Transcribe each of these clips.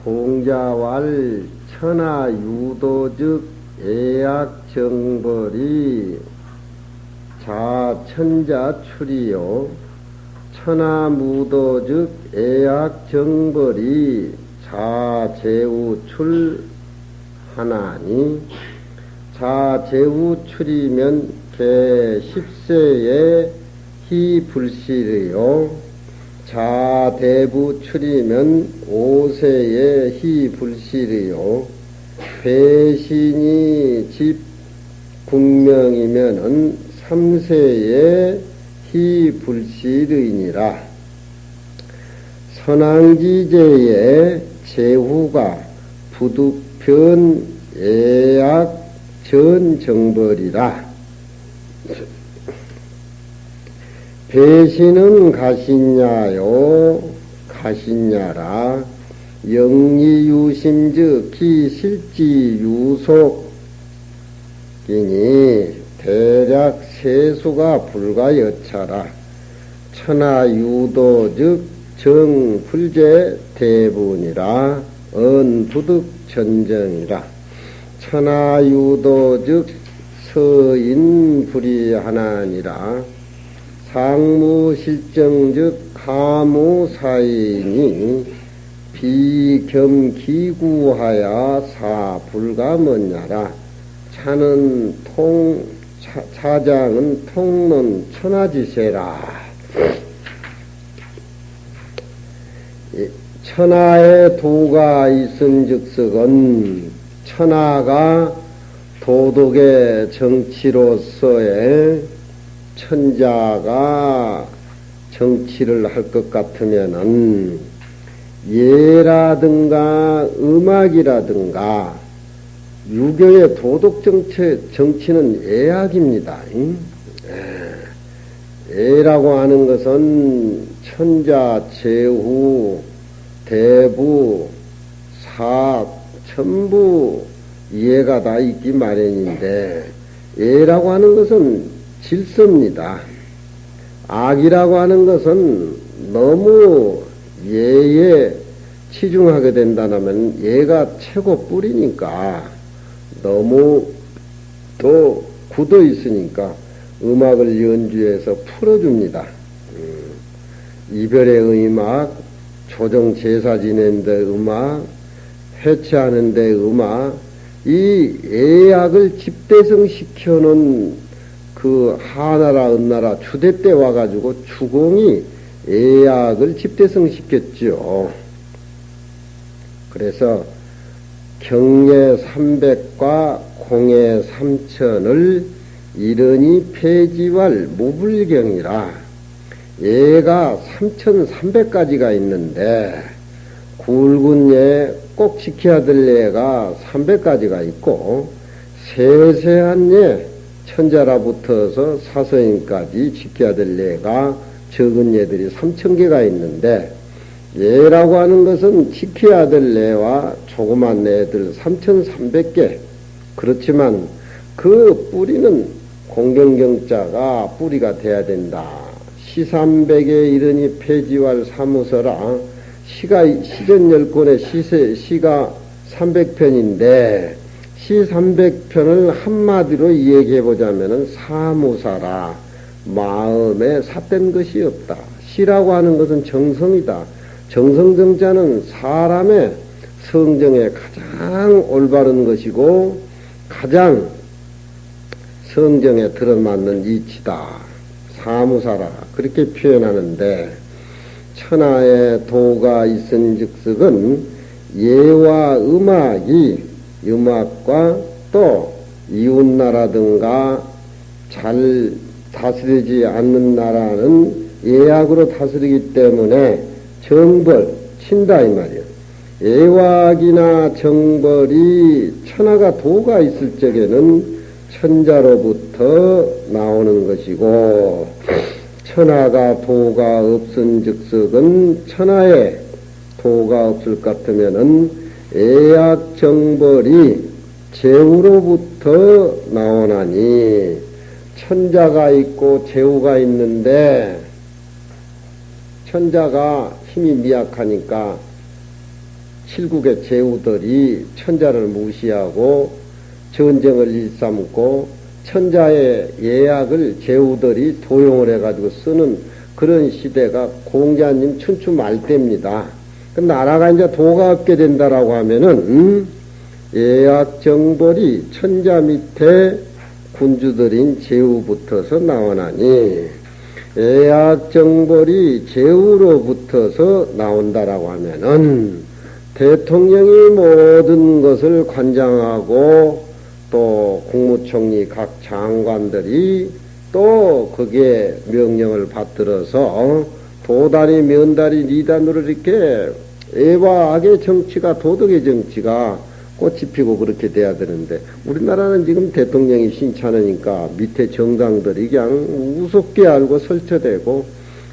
공자왈 천하유도즉 애악정벌이 자천자출이요 천하무도즉 애악정벌이 자제우출하나니 자제우출이면 개10세에 희불실이요 자대부출이면 5세에 희불실이요 배신이 집 국명이면은 3세에 희불실의니라. 선왕지제의 제후가 부득변 애악 전정벌이라. 배신은 가신냐요 가신냐라. 영리유심즉 기실지유속이니 대략 세수가 불가여차라. 천하유도즉 정불제 대분이라. 언부득전정이라. 천하유도즉 서인불이하나니라. 상무실정즉 가무사인이 비겸기구하야 사불가먼냐라. 차장은 통론 천하지세라. 천하에 도가 있은즉석은 천하가 도덕의 정치로서의 천자가 정치를 할 것 같으면은 예라든가 음악이라든가 유교의 도덕 정치는 애악입니다. 애라고 하는 것은 천자, 제후, 대부, 사, 천부 이해가 다 있기 마련인데 애라고 하는 것은 질서입니다. 악이라고 하는 것은 너무 예에 치중하게 된다면 예가 최고 뿌리니까 너무 또 굳어 있으니까 음악을 연주해서 풀어줍니다. 이별의 음악, 조정 제사 지내는데 음악, 해체하는데 음악, 이 애악을 집대성 시켜놓은 그 하나라 은나라 주대 때 와가지고 주공이 애악을 집대성 시켰죠. 그래서 경례 300과 공예 3000을 이르니 폐지왈 무불경이라. 예가 3300가지가 있는데 굵은 예 꼭 지켜야 될 예가 300가지가 있고 세세한 예 천자라부터서 사서인까지 지켜야 될 예가 적은 예들이 3000개가 있는데 예라고 하는 것은 지켜야 될 예와 조그만 예들 3300개. 그렇지만 그 뿌리는 공경경자가 뿌리가 돼야 된다. 시300에 이르니 폐지왈 사무서라. 시전 10권에 시가 300편인데 시 300편을 한마디로 얘기해보자면 사무사라. 마음에 삿된 것이 없다. 시라고 하는 것은 정성이다. 정성정자는 사람의 성정에 가장 올바른 것이고 가장 성정에 들어맞는 이치다. 사무사라. 그렇게 표현하는데 천하에 도가 있은즉석은 예와 음악과 또 이웃나라든가 잘 다스리지 않는 나라는 예악으로 다스리기 때문에 정벌 친다 이 말이야. 예악이나 정벌이 천하가 도가 있을 적에는 천자로부터 나오는 것이고 천하가 도가 없은즉석은 천하에 도가 없을 것 같으면은 애악 정벌이 제후로부터 나오나니 천자가 있고 제후가 있는데 천자가 힘이 미약하니까 칠국의 제후들이 천자를 무시하고 전쟁을 일삼고 천자의 예약을 제후들이 도용을 해가지고 쓰는 그런 시대가 공자님 춘추 말때입니다. 그 나라가 이제 도가 없게 된다라고 하면은 예약정벌이 천자 밑에 군주들인 제후부터서 나오나니 예약정벌이 제후로부터서 나온다라고 하면은 대통령이 모든 것을 관장하고 또 국무총리 각 장관들이 또 거기에 명령을 받들어서 도다리 면다리 니단으로 이렇게 애와 악의 정치가 도덕의 정치가 꽃이 피고 그렇게 돼야 되는데 우리나라는 지금 대통령이 신찮으니까 밑에 정당들이 그냥 우습게 알고 설쳐대고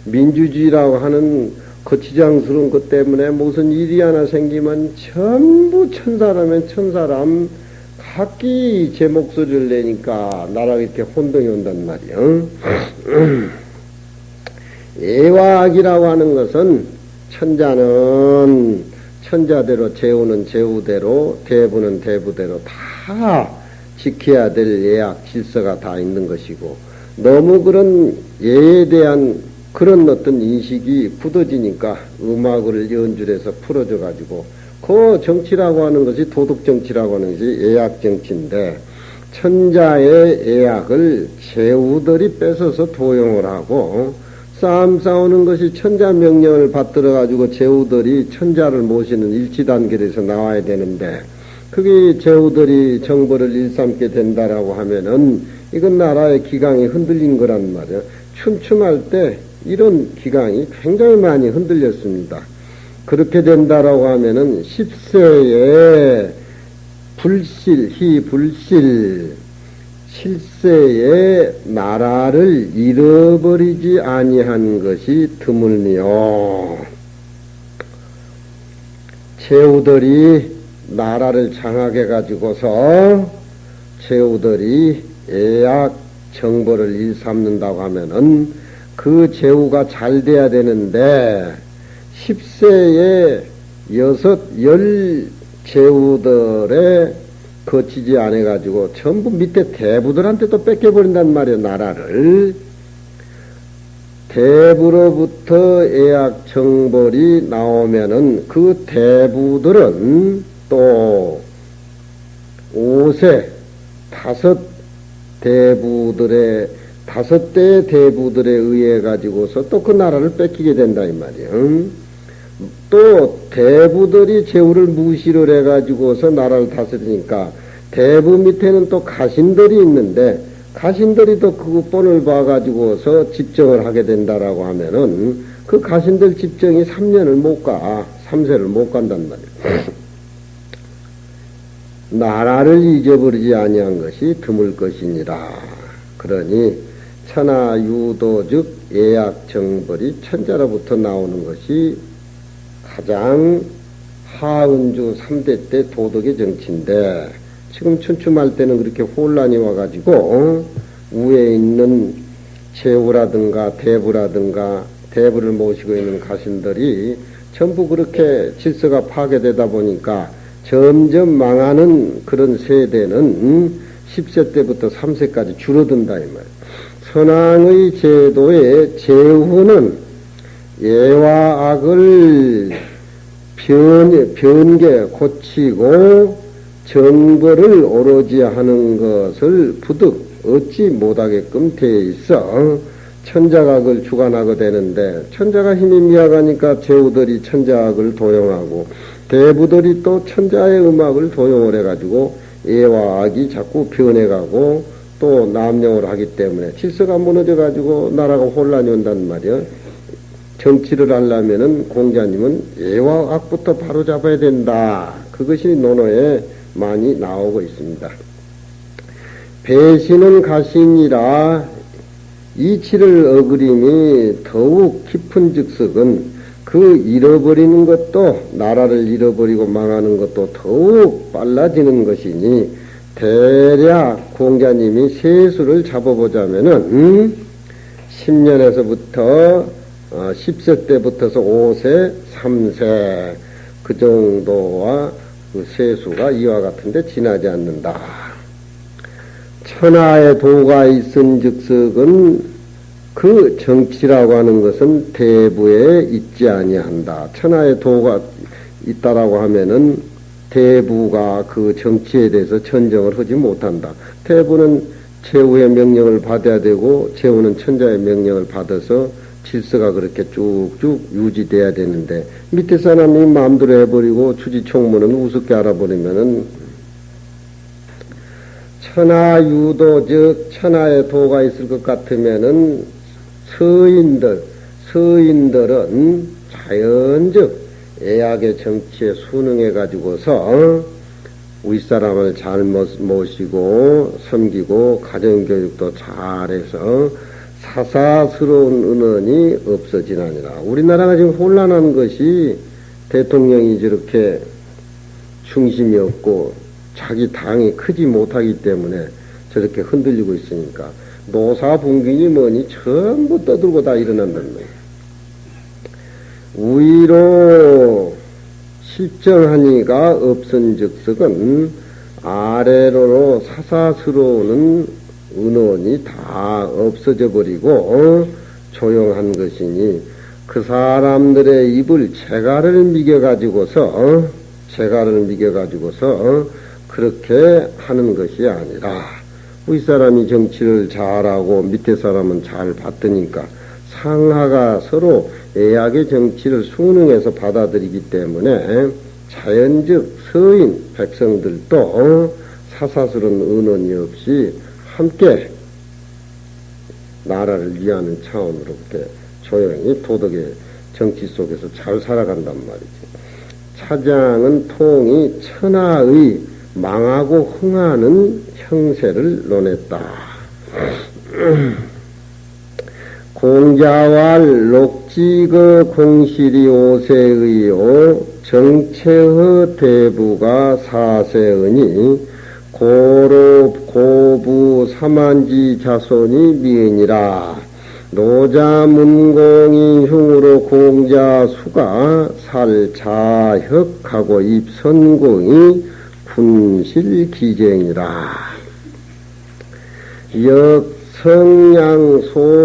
민주주의라고 하는 거치장스러운 것 때문에 무슨 일이 하나 생기면 전부 천사라면 천사람 각기 제 목소리를 내니까 나라가 이렇게 혼동이 온단 말이야. 애와악이라고 하는 것은 천자는 천자대로, 제후는 제후대로, 대부는 대부대로 다 지켜야 될 예약 질서가 다 있는 것이고 너무 그런 예에 대한 그런 어떤 인식이 굳어지니까 음악을 연주해서 풀어줘가지고 그 정치라고 하는 것이 도덕정치라고 하는 것이 예약정치인데 천자의 예약을 제후들이 뺏어서 도용을 하고 싸움 싸우는 것이 천자 명령을 받들어가지고 제후들이 천자를 모시는 일치단결에서 나와야 되는데 그게 제후들이 정벌을 일삼게 된다라고 하면은 이건 나라의 기강이 흔들린 거란 말이야. 춘추할 때 이런 기강이 굉장히 많이 흔들렸습니다. 그렇게 된다라고 하면은 10세에 불실, 희불실, 7세에 나라를 잃어버리지 아니한 것이 드물며 제후들이 나라를 장악해 가지고서 제후들이 예약 정벌을 일삼는다고 하면은 그 제후가 잘 돼야 되는데 10세에 10 제후들의 거치지 않아가지고 전부 밑에 대부들한테 또 뺏겨버린단 말이에요, 나라를. 대부로부터 예약 정벌이 나오면은 그 대부들은 또 5세, 5대의 대부들에 의해 가지고서 또 그 나라를 뺏기게 된다, 이 말이에요. 또 대부들이 제후를 무시를 해가지고서 나라를 다스리니까 대부 밑에는 또 가신들이 있는데 가신들이 또 그 본을 봐가지고서 집정을 하게 된다라고 하면은 그 가신들 집정이 3년을 못 가, 3세를 못 간단 말이에요. 나라를 잊어버리지 아니한 것이 드물 것이니라. 그러니 천하유도즉 예약정벌이 천자로부터 나오는 것이 가장 하은주 3대 때 도덕의 정치인데 지금 춘추말 때는 그렇게 혼란이 와가지고 위에 있는 제후라든가 대부라든가 대부를 모시고 있는 가신들이 전부 그렇게 질서가 파괴되다 보니까 점점 망하는 그런 세대는 10세 때부터 3세까지 줄어든다 이 말. 선왕의 제도의 제후는 예와 악을 변개 고치고 정벌을 오로지 하는 것을 부득 얻지 못하게끔 되어 있어 천자가 그걸 주관하게 되는데 천자가 힘이 미약하니까 제후들이 천자악을 도용하고 대부들이 또 천자의 음악을 도용을 해가지고 예와 악이 자꾸 변해가고 또 남용을 하기 때문에 질서가 무너져가지고 나라가 혼란이 온단 말이야. 정치를 하려면은 공자님은 예와 악부터 바로 잡아야 된다. 그것이 논어에 많이 나오고 있습니다. 배신은 가신이라 이치를 어그림이 더욱 깊은 즉석은 그 잃어버리는 것도 나라를 잃어버리고 망하는 것도 더욱 빨라지는 것이니 대략 공자님이 세수를 잡아보자면은 10년에서부터 10세 때부터서 5세, 3세 그 정도와 그 세수가 이와 같은데 지나지 않는다. 천하의 도가 있은 즉석은 그 정치라고 하는 것은 대부에 있지 아니한다. 천하의 도가 있다라고 하면은 대부가 그 정치에 대해서 천정을 하지 못한다. 대부는 제후의 명령을 받아야 되고 제후는 천자의 명령을 받아서 질서가 그렇게 쭉쭉 유지돼야 되는데 밑에 사람이 마음대로 해버리고 주지총무는 우습게 알아버리면은 천하유도 즉 천하의 도가 있을 것 같으면은 서인들은 자연적 애약의 정치에 순응해 가지고서 윗사람을 잘 모시고 섬기고 가정교육도 잘해서 사사스러운 은원이 없어지나니라. 우리나라가 지금 혼란한 것이 대통령이 저렇게 중심이 없고 자기 당이 크지 못하기 때문에 저렇게 흔들리고 있으니까 노사분균이 뭐니 전부 떠들고 다 일어난다는 거예요. 위로 실정하니가 없은 즉석은 아래로 사사스러우는 은원이 다 없어져 버리고 조용한 것이니 그 사람들의 입을 재갈을 미겨가지고서 그렇게 하는 것이 아니라 윗사람이 정치를 잘하고 밑에 사람은 잘 받으니까 상하가 서로 애약의 정치를 순응해서 받아들이기 때문에 자연적 서인 백성들도 사사스러운 은원이 없이 함께 나라를 위하는 차원으로 이렇게 조용히 도덕의 정치 속에서 잘 살아간단 말이지. 차장은 통이 천하의 망하고 흥하는 형세를 논했다. 공자왈 녹지거 공실이 오세의요 정체허 대부가 사세의니 고부 삼한지 자손이 미은이라. 노자문공이 흉으로 공자수가 살자혁하고 입선공이 군실기쟁이라.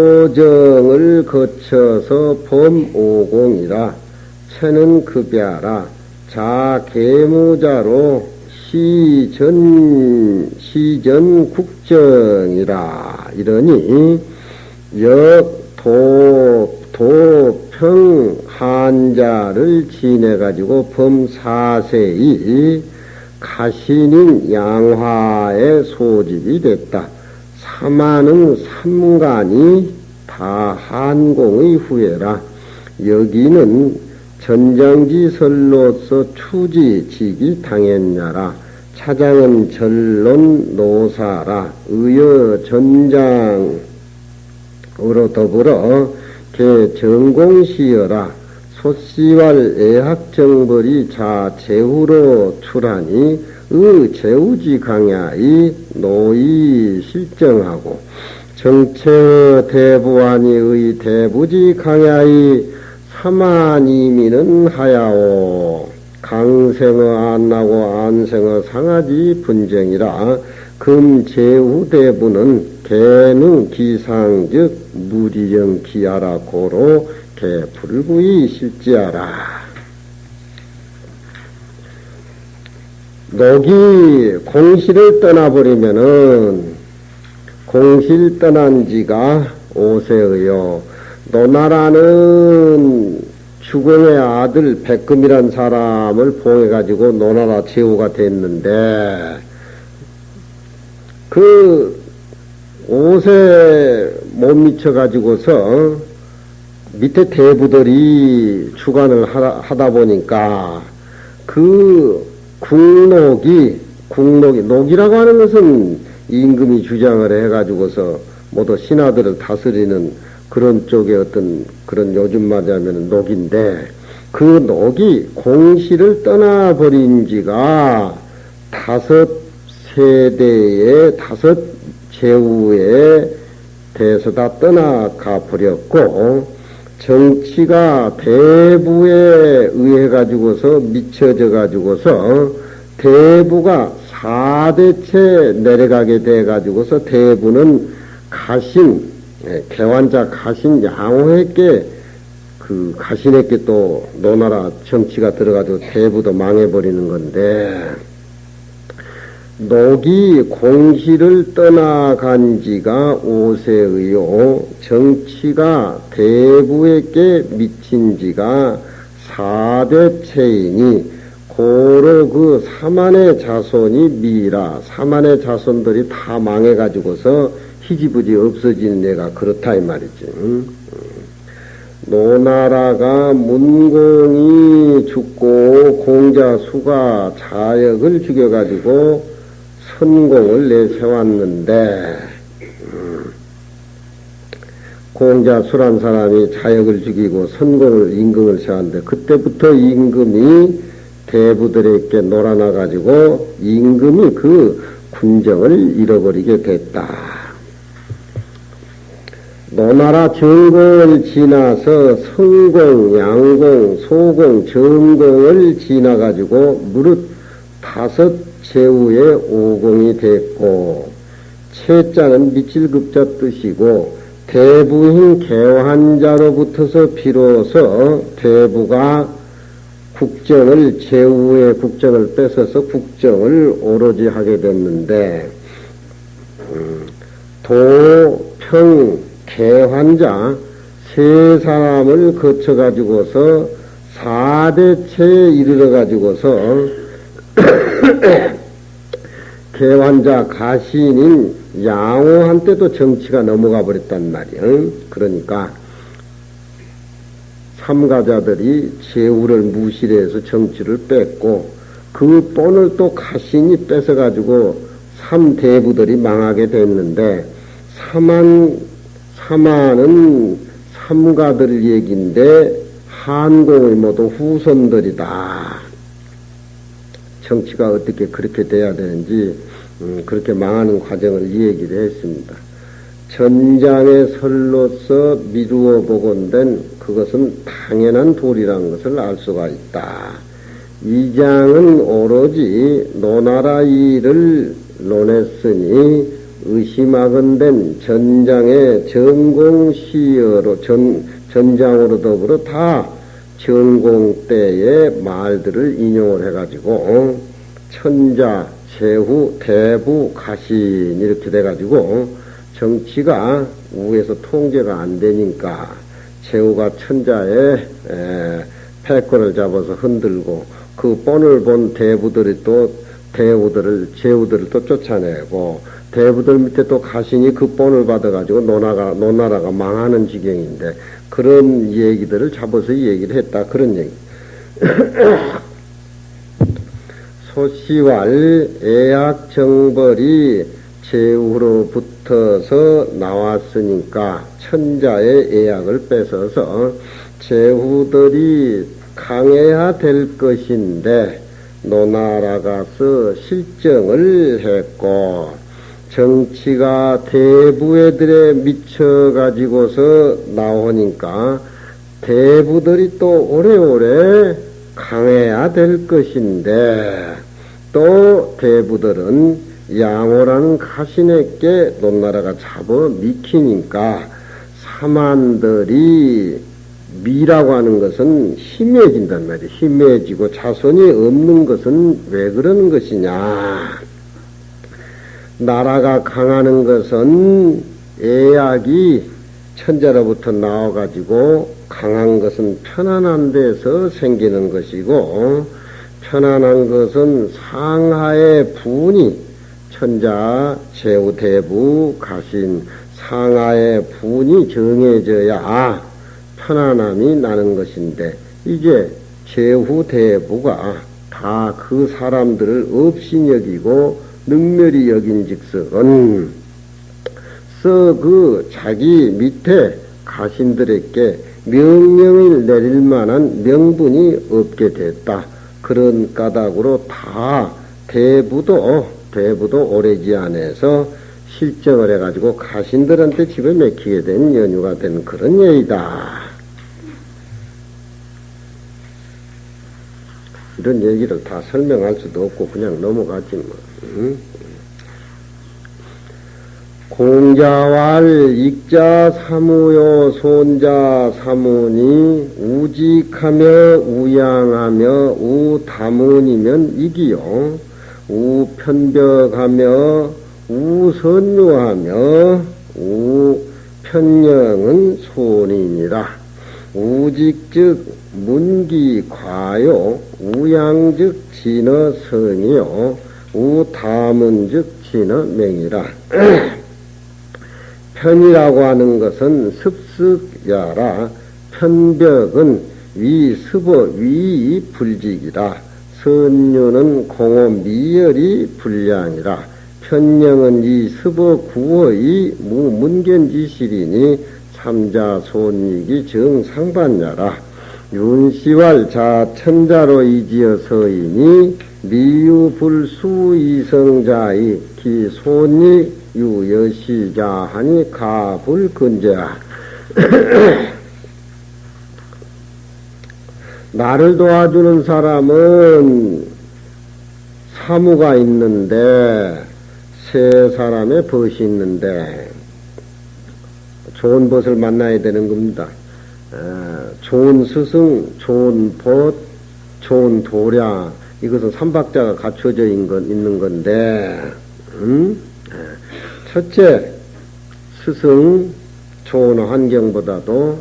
역성양소정을 거쳐서 범오공이라. 체는 급야라. 자계무자로 시전국정이라. 이러니 도평 한자를 지내가지고 범사세이 가신인 양화의 소집이 됐다. 사마는 삼간이 다 한공의 후예라. 여기는 전정지설로서 추지직이 당했냐라. 차장은 전론 노사라. 의여 전장으로 더불어 개전공시여라. 소씨왈 애학정벌이 자제후로 출하니 제우지 강야이 노이 실정하고 정체의 대부하니의 대부지 강야이 사만이미는 하야오. 강생어 안나고 안생어 상하지 분쟁이라. 금제후 대부는 개능 기상즉 무리정 기하라 고로 개불구이 실지하라. 녹이 공실을 떠나버리면은 공실 떠난 지가 오세의요. 노나라는 주공의 아들 백금이란 사람을 봉해가지고 노나라 제후가 됐는데 그 옷에 못 미쳐가지고서 밑에 대부들이 주관을 하다 보니까 그 녹이라고 하는 것은 임금이 주장을 해가지고서 모두 신하들을 다스리는 그런 쪽의 어떤 그런 요즘 말하면 녹인데 그 녹이 공실을 떠나버린 지가 5세대의 5제후에 대해서 다 떠나가 버렸고 정치가 대부에 의해 가지고서 미쳐져 가지고서 대부가 사대체 내려가게 돼 가지고서 대부는 가신 개환자 가신 양호에게 그 가신에게 또 노나라 정치가 들어가지고 대부도 망해버리는 건데 녹이 공시를 떠나간 지가 5세의요 정치가 대부에게 미친 지가 4대체이니 고로 그 사만의 자손이 미라 사만의 자손들이 다 망해가지고서 희지부지 없어지는 애가 그렇다 이 말이지. 노나라가 문공이 죽고 공자수가 자역을 죽여가지고 선공을 내세웠는데 공자수란 사람이 자역을 죽이고 선공을 임금을 세웠는데 그때부터 임금이 대부들에게 놀아나가지고 임금이 그 군정을 잃어버리게 됐다. 노나라 정공을 지나서 성공, 양공, 소공, 정공을 지나가지고 무릇 5 제후의 5공이 됐고 채자는 미칠급자 뜻이고 대부인 개환자로부터서 비로소 대부가 국정을 제후의 국정을 뺏어서 국정을 오로지 하게 됐는데 도평 개환자 3사람을 거쳐가지고서 4대체에 이르러가지고서 개환자 가신인 양호한테도 정치가 넘어가 버렸단 말이야. 그러니까 삼가자들이 제후를 무시해서 정치를 뺐고 그 본을 또 가신이 뺏어가지고 3대부들이 망하게 됐는데 사만은 삼가들 얘기인데 한공의 모두 후손들이다. 정치가 어떻게 그렇게 돼야 되는지 그렇게 망하는 과정을 이 얘기를 했습니다. 전장의 설로서 미루어 보건된 그것은 당연한 도리라는 것을 알 수가 있다. 이 장은 오로지 노나라 일을 논했으니 의심하건된 전장의 전공시여로 전장으로 더불어 다 전공 때의 말들을 인용을 해가지고 천자, 제후, 대부, 가신 이렇게 돼가지고 정치가 우에서 통제가 안 되니까 제후가 천자의 패권을 잡아서 흔들고 그 본을 본 대부들이 또 제후들을 또 쫓아내고 대부들 밑에 또 가신이 그 본을 받아가지고 노나라가 망하는 지경인데 그런 얘기들을 잡아서 얘기를 했다. 그런 얘기. 소시왈 애약정벌이 제후로 붙어서 나왔으니까 천자의 애약을 뺏어서 제후들이 강해야 될 것인데 노나라가서 실정을 했고 정치가 대부애들에 미쳐가지고서 나오니까 대부들이 또 오래오래 강해야 될 것인데 또 대부들은 양호라는 가신에게 노나라가 잡아 미키니까 사만들이 미라고 하는 것은 희미해진단 말이에요. 희미해지고 자손이 없는 것은 왜 그러는 것이냐. 나라가 강하는 것은 애약이 천자로부터 나와가지고 강한 것은 편안한 데서 생기는 것이고 편안한 것은 상하의 분이 천자, 제후, 대부, 가신 상하의 분이 정해져야 편안함이 나는 것인데 이제 제후, 대부가 다 그 사람들을 없이 여기고 능멸이 여긴즉슨 그 자기 밑에 가신들에게 명령을 내릴 만한 명분이 없게 됐다. 그런 까닭으로 다 대부도 오래지 안에서 실정을 해가지고 가신들한테 집에 맥히게 된 연유가 된 그런 예이다. 이런 얘기를 다 설명할 수도 없고 그냥 넘어가지 뭐. 공자왈 익자 사무요 손자 사문이 우직하며 우양하며 우다문이면 이기요 우편벽하며 우선유하며 우편령은 손이니라. 우직즉 문기과요 우양즉 진어성이요 우다문즉 진어맹이라. 편이라고 하는 것은 습습야라. 편벽은 위습어 위불직이라. 선유는 공어 미열이 불량이라. 편령은 이 습어 구어이 무문견지실이니 삼자 손익이 정상반야라. 윤시왈 자 천자로 이지어서이니 미유불수 이성자이 기 손익 유여시자하니 가불근제하. 나를 도와주는 사람은 사무가 있는데 세 사람의 벗이 있는데 좋은 벗을 만나야 되는 겁니다. 좋은 스승, 좋은 벗, 좋은 도량, 이것은 삼박자가 갖춰져 있는 건데 첫째, 스승, 좋은 환경보다도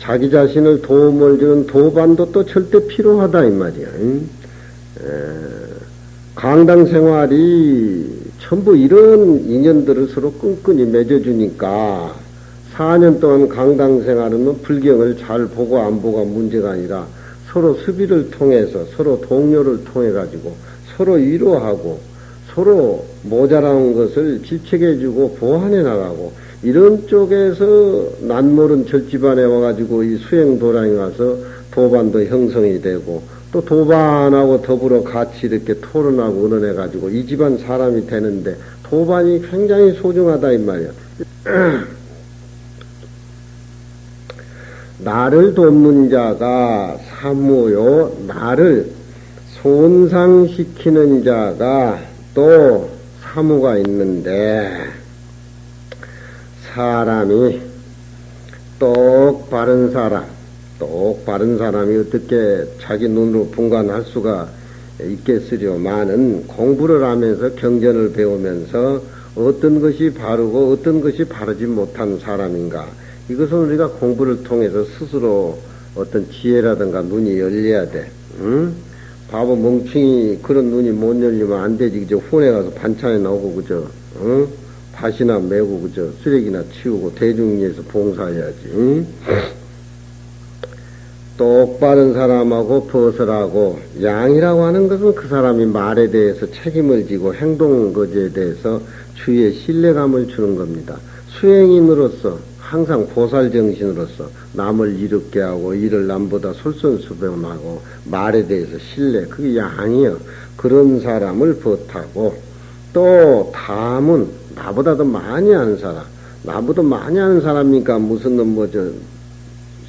자기 자신을 도움을 주는 도반도 또 절대 필요하다 이 말이야. 강당 생활이 전부 이런 인연들을 서로 끈끈이 맺어주니까 4년 동안 강당 생활은 불경을 잘 보고 안 보고가 문제가 아니라 서로 수비를 통해서 서로 동료를 통해 가지고 서로 위로하고 서로 모자란 것을 질책해주고 보완해 나가고 이런 쪽에서 난모른 절집안에 와가지고 이 수행도량에 와서 도반도 형성이 되고 또 도반하고 더불어 같이 이렇게 토론하고 의논해가지고 이 집안 사람이 되는데 도반이 굉장히 소중하다 이 말이야. 나를 돕는 자가 사무요, 나를 손상시키는 자가 또 사무가 있는데 사람이 똑바른 사람이 어떻게 자기 눈으로 분간할 수가 있겠으려마는 공부를 하면서 경전을 배우면서 어떤 것이 바르고 어떤 것이 바르지 못한 사람인가 이것은 우리가 공부를 통해서 스스로 어떤 지혜라든가 눈이 열려야 돼. 응? 바보 멍충이 그런 눈이 못 열리면 안 되지. 그저 혼에 가서 반찬에 나오고 그저 응? 밭이나 메고 그저 쓰레기나 치우고 대중위에서 봉사해야지. 응? 똑바른 사람하고 벗으라고 양이라고 하는 것은 그 사람이 말에 대해서 책임을 지고 행동 것에 대해서 주위에 신뢰감을 주는 겁니다. 수행인으로서 항상 보살정신으로서 남을 이롭게 하고 이를 남보다 솔선수범하고 말에 대해서 신뢰 그게 양이요. 그런 사람을 벗하고 또 다음은 나보다 더 많이 아는 사람 나보다 많이 아는 사람이니까 무슨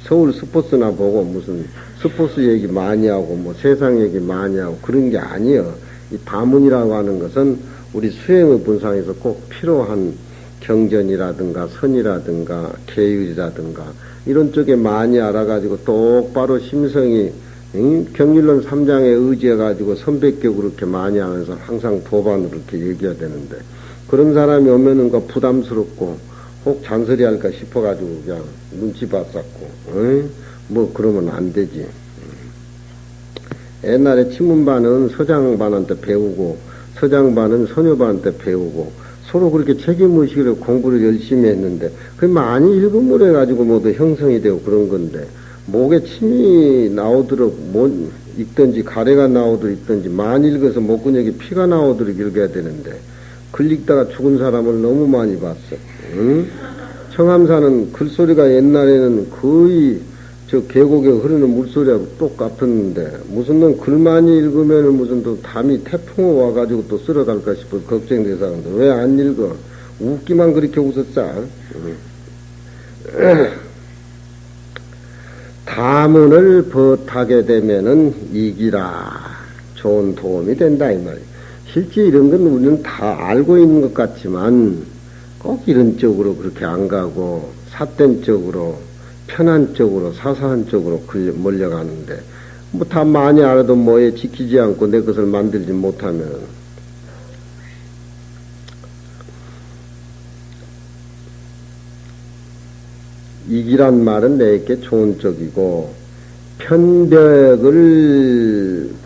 서울 스포츠나 보고 무슨 스포츠 얘기 많이 하고 뭐 세상 얘기 많이 하고 그런 게 아니요. 이 다문이라고 하는 것은 우리 수행의 분상에서 꼭 필요한 경전이라든가 선이라든가 계율이라든가 이런 쪽에 많이 알아가지고 똑바로 심성이 경률론 3장에 의지해가지고 선백교 그렇게 많이 하면서 항상 도반으로 이렇게 얘기해야 되는데 그런 사람이 오면은 부담스럽고 혹 잔소리 할까 싶어가지고 그냥 눈치 봤었고 뭐 그러면 안 되지. 옛날에 친문반은 서장반한테 배우고 서장반은 소녀반한테 배우고 서로 그렇게 책임의식으로 공부를 열심히 했는데 그 많이 읽음을 해가지고 모두 형성이 되고 그런 건데 목에 침이 나오도록 읽든지 가래가 나오도록 읽든지 많이 읽어서 목근육에 피가 나오도록 읽어야 되는데 글 읽다가 죽은 사람을 너무 많이 봤어. 응? 청암산은 글소리가 옛날에는 거의 저 계곡에 흐르는 물소리하고 똑같았는데 무슨 놈 글 많이 읽으면 무슨 또 담이 태풍 와가지고 또 쓸어갈까 싶어 걱정돼서 하는데 왜 안 읽어? 웃기만 그렇게 웃었자. 다문을 벗하게 되면은 이기라. 좋은 도움이 된다 이 말이야. 실제 이런 건 우리는 다 알고 있는 것 같지만 꼭 이런 쪽으로 그렇게 안 가고 삿된 쪽으로 편한 쪽으로 사사한 쪽으로 몰려가는데 뭐 다 많이 알아도 뭐에 지키지 않고 내 것을 만들지 못하면 이기란 말은 내게 좋은 쪽이고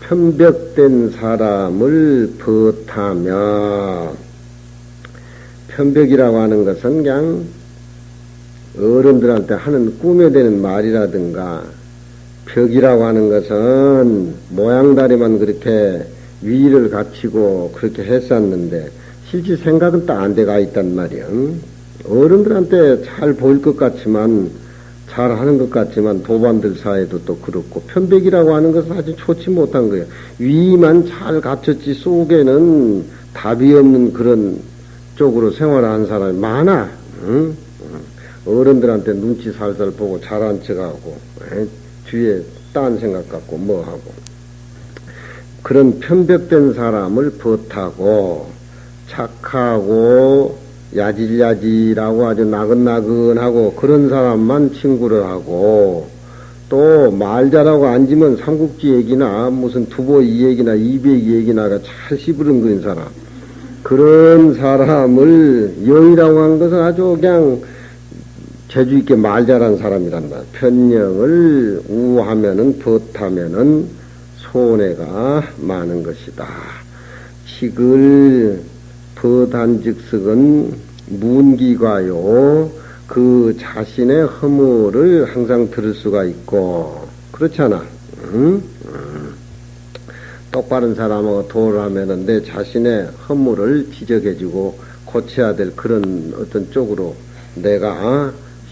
편벽된 사람을 버타며 편벽이라고 하는 것은 그냥 어른들한테 하는 꾸며대는 말이라든가 벽이라고 하는 것은 모양다리만 그렇게 위를 갖추고 그렇게 했었는데 실제 생각은 또 안 돼가 있단 말이야. 어른들한테 잘 보일 것 같지만 잘 하는 것 같지만 도반들 사이도 또 그렇고 편백이라고 하는 것은 아주 좋지 못한 거예요. 위만 잘 갖췄지 속에는 답이 없는 그런 쪽으로 생활하는 사람이 많아. 응? 어른들한테 눈치 살살 보고 잘한 척하고 뒤에 딴 생각 갖고 뭐하고 그런 편벽된 사람을 버타고 착하고 야질야질하고 아주 나긋나긋하고 그런 사람만 친구를 하고 또 말 잘하고 앉으면 삼국지 얘기나 무슨 두보 이 얘기나 이백 얘기나가 잘 시부름거린 사람 그런 사람을 영이라고 한 것은 아주 그냥 재주있게 말 잘한 사람이란 말. 편령을 우하면은 버타면은 손해가 많은 것이다. 칙을 버단즉석은 문기과요. 그 자신의 허물을 항상 들을 수가 있고 그렇잖아. 응? 똑바른 사람하고 도를 하면은 내 자신의 허물을 지적해주고 고쳐야 될 그런 어떤 쪽으로 내가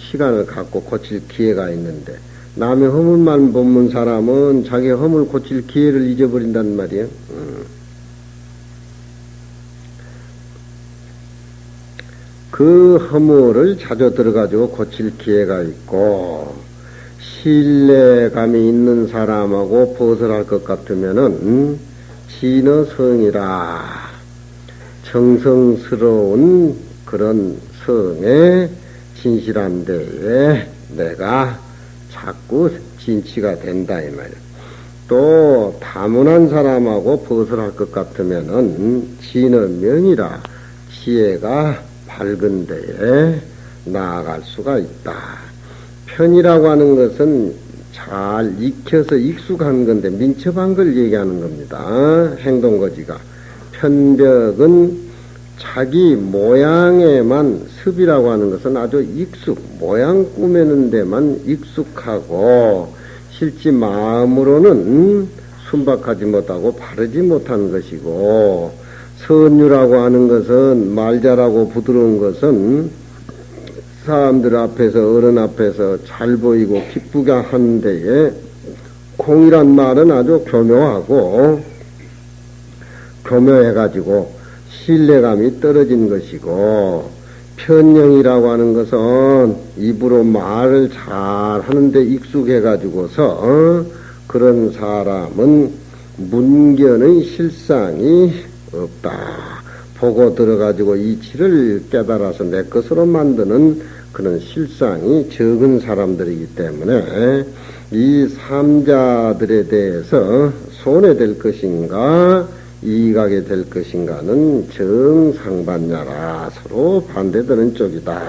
시간을 갖고 고칠 기회가 있는데 남의 허물만 보는 사람은 자기 허물 고칠 기회를 잊어버린단 말이에요. 그 허물을 자주 들어가지고 고칠 기회가 있고 신뢰감이 있는 사람하고 벗어날 것 같으면은 진어성이라 정성스러운 그런 성에 진실한 데에 내가 자꾸 진치가 된다 이 말이야. 또 다문한 사람하고 벗어날 것 같으면은 진어명이라 지혜가 밝은 데에 나아갈 수가 있다. 편이라고 하는 것은 잘 익혀서 익숙한 건데 민첩한 걸 얘기하는 겁니다. 행동거지가. 편벽은 자기 모양에만 습이라고 하는 것은 아주 모양 꾸미는 데만 익숙하고 실제 마음으로는 순박하지 못하고 바르지 못한 것이고 선유라고 하는 것은 말 잘하고 부드러운 것은 사람들 앞에서 어른 앞에서 잘 보이고 기쁘게 하는 데에 공이란 말은 아주 교묘해가지고 신뢰감이 떨어진 것이고 편령이라고 하는 것은 입으로 말을 잘 하는데 익숙해가지고서 그런 사람은 문견의 실상이 없다. 보고 들어가지고 이치를 깨달아서 내 것으로 만드는 그런 실상이 적은 사람들이기 때문에 이 삼자들에 대해서 손해될 것인가 이익하게 될 것인가는 정상반야라 서로 반대되는 쪽이다.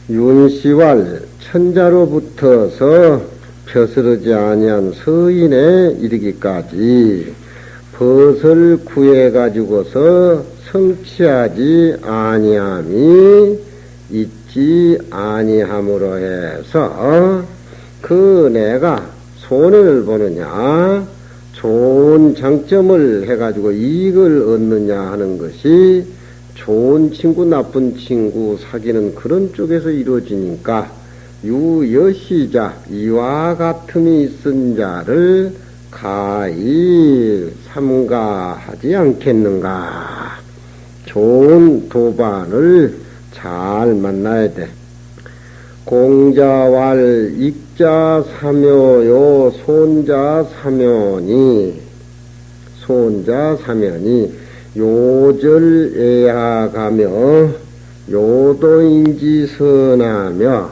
윤시왈 천자로부터서 벼스르지 아니한 서인에 이르기까지 벗을 구해가지고서 성취하지 아니함이 있지 아니함으로 해서 그 내가 손해를 보느냐 좋은 장점을 해가지고 이익을 얻느냐 하는 것이 좋은 친구 나쁜 친구 사귀는 그런 쪽에서 이루어지니까 유여시자 이와 같음이 있은 자를 가히 삼가하지 않겠는가. 좋은 도반을 잘 만나야 돼. 공자왈 익자 사묘요 손자 사면이 요절애하가며 요도인지 선하며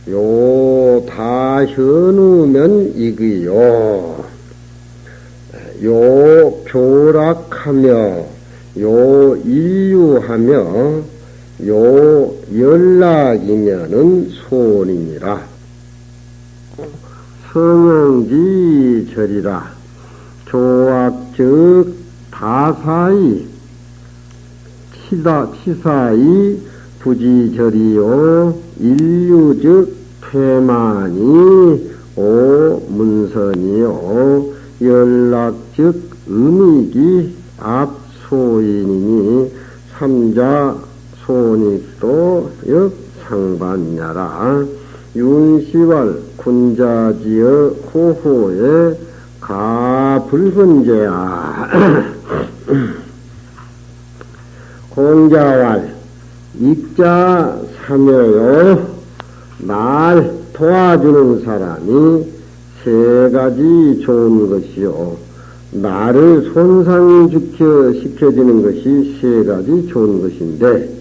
요다 현우면 이기요 요 교락하며 요 인류하며 요 연락이면은 소원이니라. 성형지 절이라. 조악즉 다사이 치사이 부지절이요 인류즉 퇴만이 오문선이요 연락즉 음익이 앞소인이니 삼자 소닉도 역상반야라. 윤시왈 군자지어 호호에 가불건제야. 공자왈 익자 사묘요. 날 도와주는 사람이 세 가지 좋은 것이요. 나를 손상시켜주는 것이 세 가지 좋은 것인데,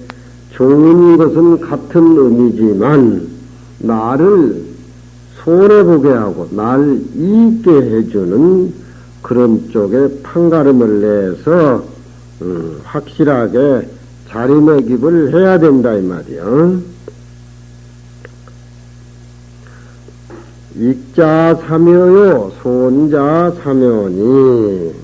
좋은 것은 같은 의미지만 나를 손해보게 하고 날 이익게 해주는 그런 쪽에 판가름을 내서 확실하게 자리매김을 해야 된다 이 말이야. 익자 사묘요 손자 사묘니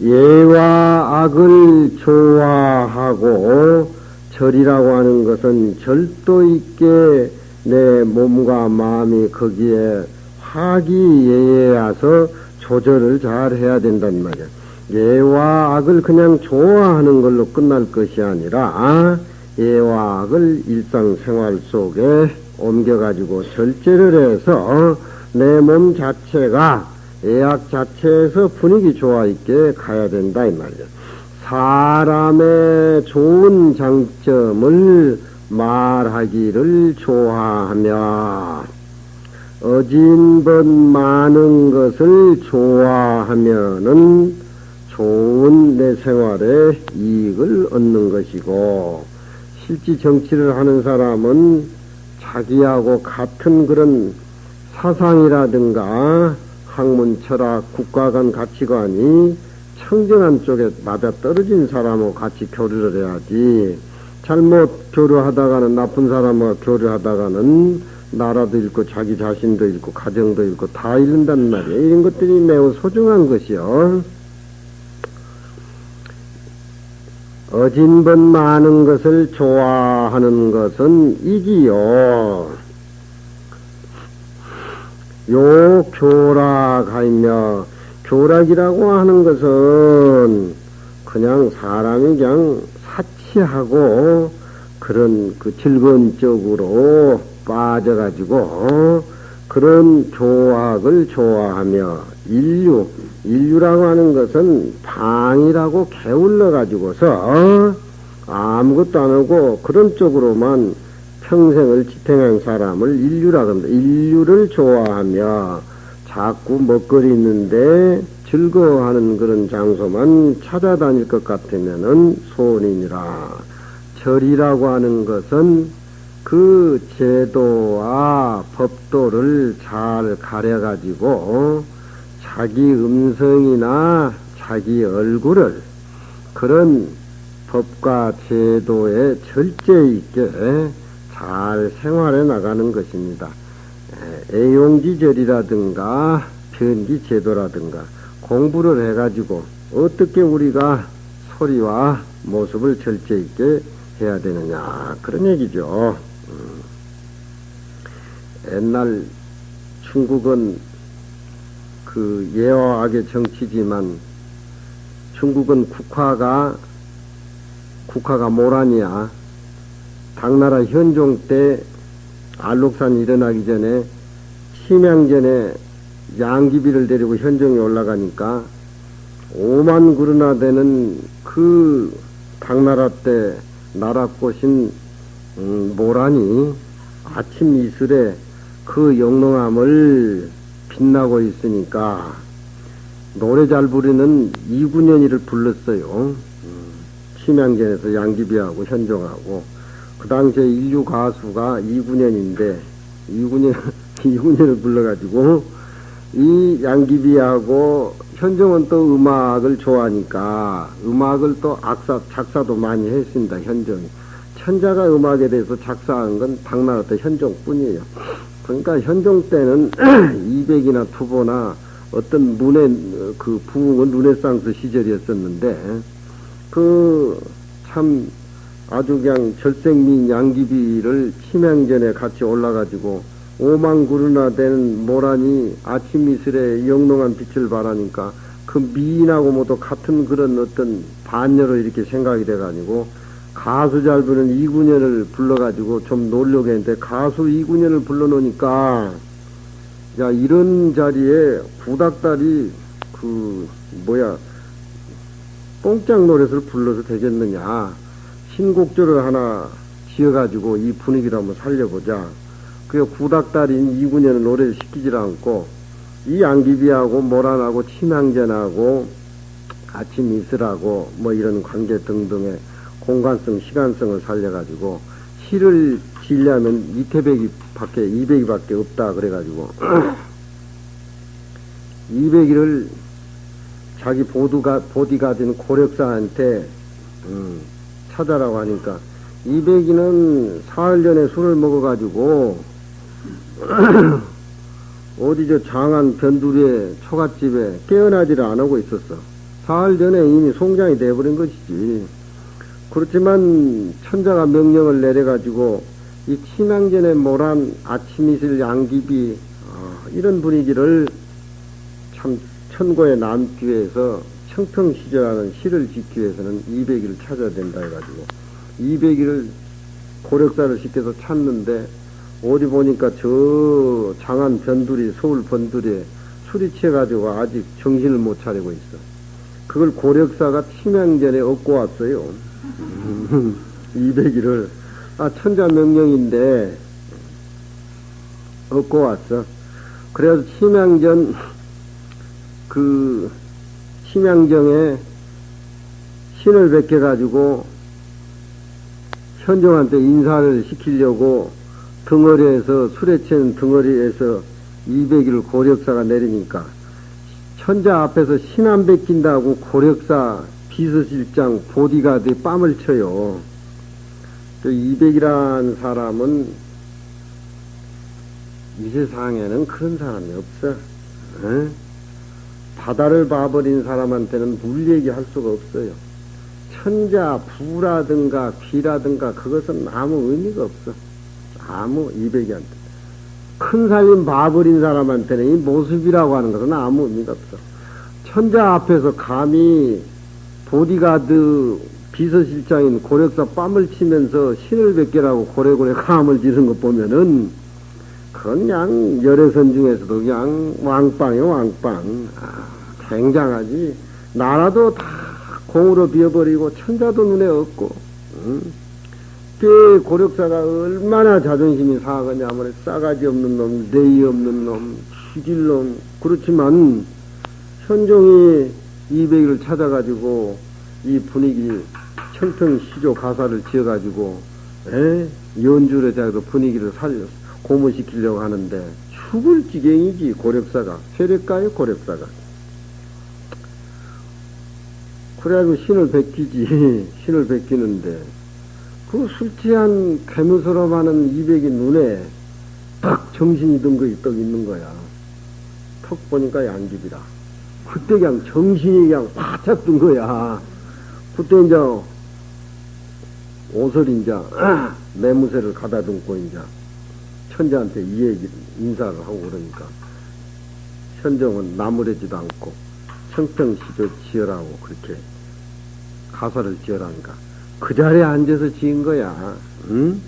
예와 악을 좋아하고 절이라고 하는 것은 절도 있게 내 몸과 마음이 거기에 화기애애해서 조절을 잘 해야 된단 말이야. 예와 악을 그냥 좋아하는 걸로 끝날 것이 아니라 예와 악을 일상생활 속에 옮겨가지고 절제를 해서 내 몸 자체가 예악 자체에서 분위기 좋아 있게 가야 된다 이 말이야. 사람의 좋은 장점을 말하기를 좋아하며 어진번 많은 것을 좋아하면은 좋은 내 생활에 이익을 얻는 것이고, 실제 정치를 하는 사람은 자기하고 같은 그런 사상이라든가 학문, 철학, 국가 간 가치관이 청정한 쪽에 맞아 떨어진 사람하고 같이 교류를 해야지, 잘못 교류하다가는 나쁜 사람과 교류하다가는 나라도 잃고 자기 자신도 잃고 가정도 잃고 다 잃는단 말이에요. 이런 것들이 매우 소중한 것이요. 어진번 많은 것을 좋아하는 것은 이기요. 요 교락하며, 교락이라고 하는 것은 그냥 사람이 그냥 사치하고 그런 그 즐거운 쪽으로 빠져가지고 그런 교학을 좋아하며, 인류라고 하는 것은 방이라고 게을러 가지고서 아무것도 안 하고 그런 쪽으로만 평생을 지탱한 사람을 인류라고 합니다. 인류를 좋아하며 자꾸 먹거리 있는데 즐거워하는 그런 장소만 찾아다닐 것 같으면은 소원이니라. 절이라고 하는 것은 그 제도와 법도를 잘 가려가지고 자기 음성이나 자기 얼굴을 그런 법과 제도에 절제 있게 잘 생활해 나가는 것입니다. 애용지절이라든가 변기제도라든가 공부를 해가지고 어떻게 우리가 소리와 모습을 절제 있게 해야 되느냐, 그런 얘기죠. 옛날 중국은 그 예와 악의 정치지만 중국은 국화가 모란이야. 당나라 현종 때 알록산 일어나기 전에 침양전에 양귀비를 데리고 현종이 올라가니까 5만 그루나 되는 그 당나라 때 나라 꽃인 모란이 아침 이슬에 그 영롱함을 빛나고 있으니까 노래 잘 부르는 이군현이를 불렀어요. 심양전에서 양귀비하고 현종하고 그 당시에 인류 가수가 이군현인데 이군현을 불러가지고 이 양귀비하고 현종은 또 음악을 좋아하니까 음악을 또 작사도 많이 했습니다. 현종이 천자가 음악에 대해서 작사한 건 당나라 현종뿐이에요. 그러니까 현종 때는 이백이나 투보나 어떤 그 부흥은 르네상스 시절이었었는데 참 아주 그냥 절생민 양귀비를 침양전에 같이 올라가지고 오만구르나 된 모란이 아침 이슬에 영롱한 빛을 발하니까 그 미인하고 모두 같은 그런 어떤 반열을 이렇게 생각이 돼가지고 가수 잘 부르는 이군현을 불러가지고 좀 놀려고 했는데 가수 이군현을 불러놓으니까 야 이런 자리에 구닥다리 뽕짝 노래를 불러도 되겠느냐 신곡조를 하나 지어가지고 이 분위기를 한번 살려보자. 그 구닥다리인 이군현을 노래를 시키질 않고 이 양귀비하고 모란하고 침양전하고 아침 이슬하고 뭐 이런 관계 등등의 공간성 시간성을 살려가지고 시를 지으려면 이태백이밖에 200이밖에 없다 그래가지고 200이를 자기 보디가든 고력사한테 찾아라고 하니까 200이는 사흘 전에 술을 먹어가지고 어디 저 장안 변두리에 초갓집에 깨어나지를 안 하고 있었어. 사흘 전에 이미 송장이 돼버린 것이지. 그렇지만 천자가 명령을 내려가지고 이 침양전에 모란 아침이슬 양귀비 이런 분위기를 참 천고에 남기 위해서 청평시조라는 시를 짓기 위해서는 200일을 찾아야 된다 해가지고 200일을 고력사를 시켜서 찾는데 어디 보니까 저 장안 변두리 서울 변두리에 술이 취해가지고 아직 정신을 못 차리고 있어. 그걸 고력사가 침양전에 얻고 왔어요. 200일을 천자 명령인데 얻고 왔어. 그래서 침양정에 신을 베껴가지고 현종한테 인사를 시키려고 등어리에서 술에 취한 등어리에서 200일 고력사가 내리니까 천자 앞에서 신 안 베낀다고 고력사 비서실장 보디가드에 뺨을 쳐요. 그 200이라는 사람은 이 세상에는 그런 사람이 없어. 에? 바다를 봐버린 사람한테는 물 얘기할 수가 없어요. 천자, 부라든가 귀라든가 그것은 아무 의미가 없어. 아무 200이한테. 큰 살림 봐버린 사람한테는 이 모습이라고 하는 것은 아무 의미가 없어. 천자 앞에서 감히 보디가드 비서실장인 고력사 뺨을 치면서 신을 뵙게라고 고래고래 감을 지른 것 보면은 그건 그냥 열애선 중에서도 그냥 왕빵이요 왕빵. 굉장하지. 나라도 다 공으로 비어버리고 천자도 눈에 없고 그 고력사가 얼마나 자존심이 상하겠냐면 싸가지 없는 놈, 내의 없는 놈, 시질 놈. 그렇지만 현종이 200일을 찾아가지고 이 분위기 청평시조 가사를 지어가지고 연주를 자기도 분위기를 고무시키려고 하는데 죽을 지경이지. 고력사가 세력가요 고력사가. 그래가지고 신을 베끼지. 신을 베끼는데 그 술 취한 괴무스러워하는 200이 눈에 딱 정신이 든 것이 떡 있는 거야. 턱 보니까 양귀비라. 그때 그냥 정신이 그냥 바짝 든 거야. 그때 이제 옷을 이제 매무새를 가다듬고 이제 천자한테 이 얘기를 인사를 하고 그러니까 현종은 나무래지도 않고 청평시조 지으라고 그렇게 가사를 지으라니까 그 자리에 앉아서 지은 거야. 응?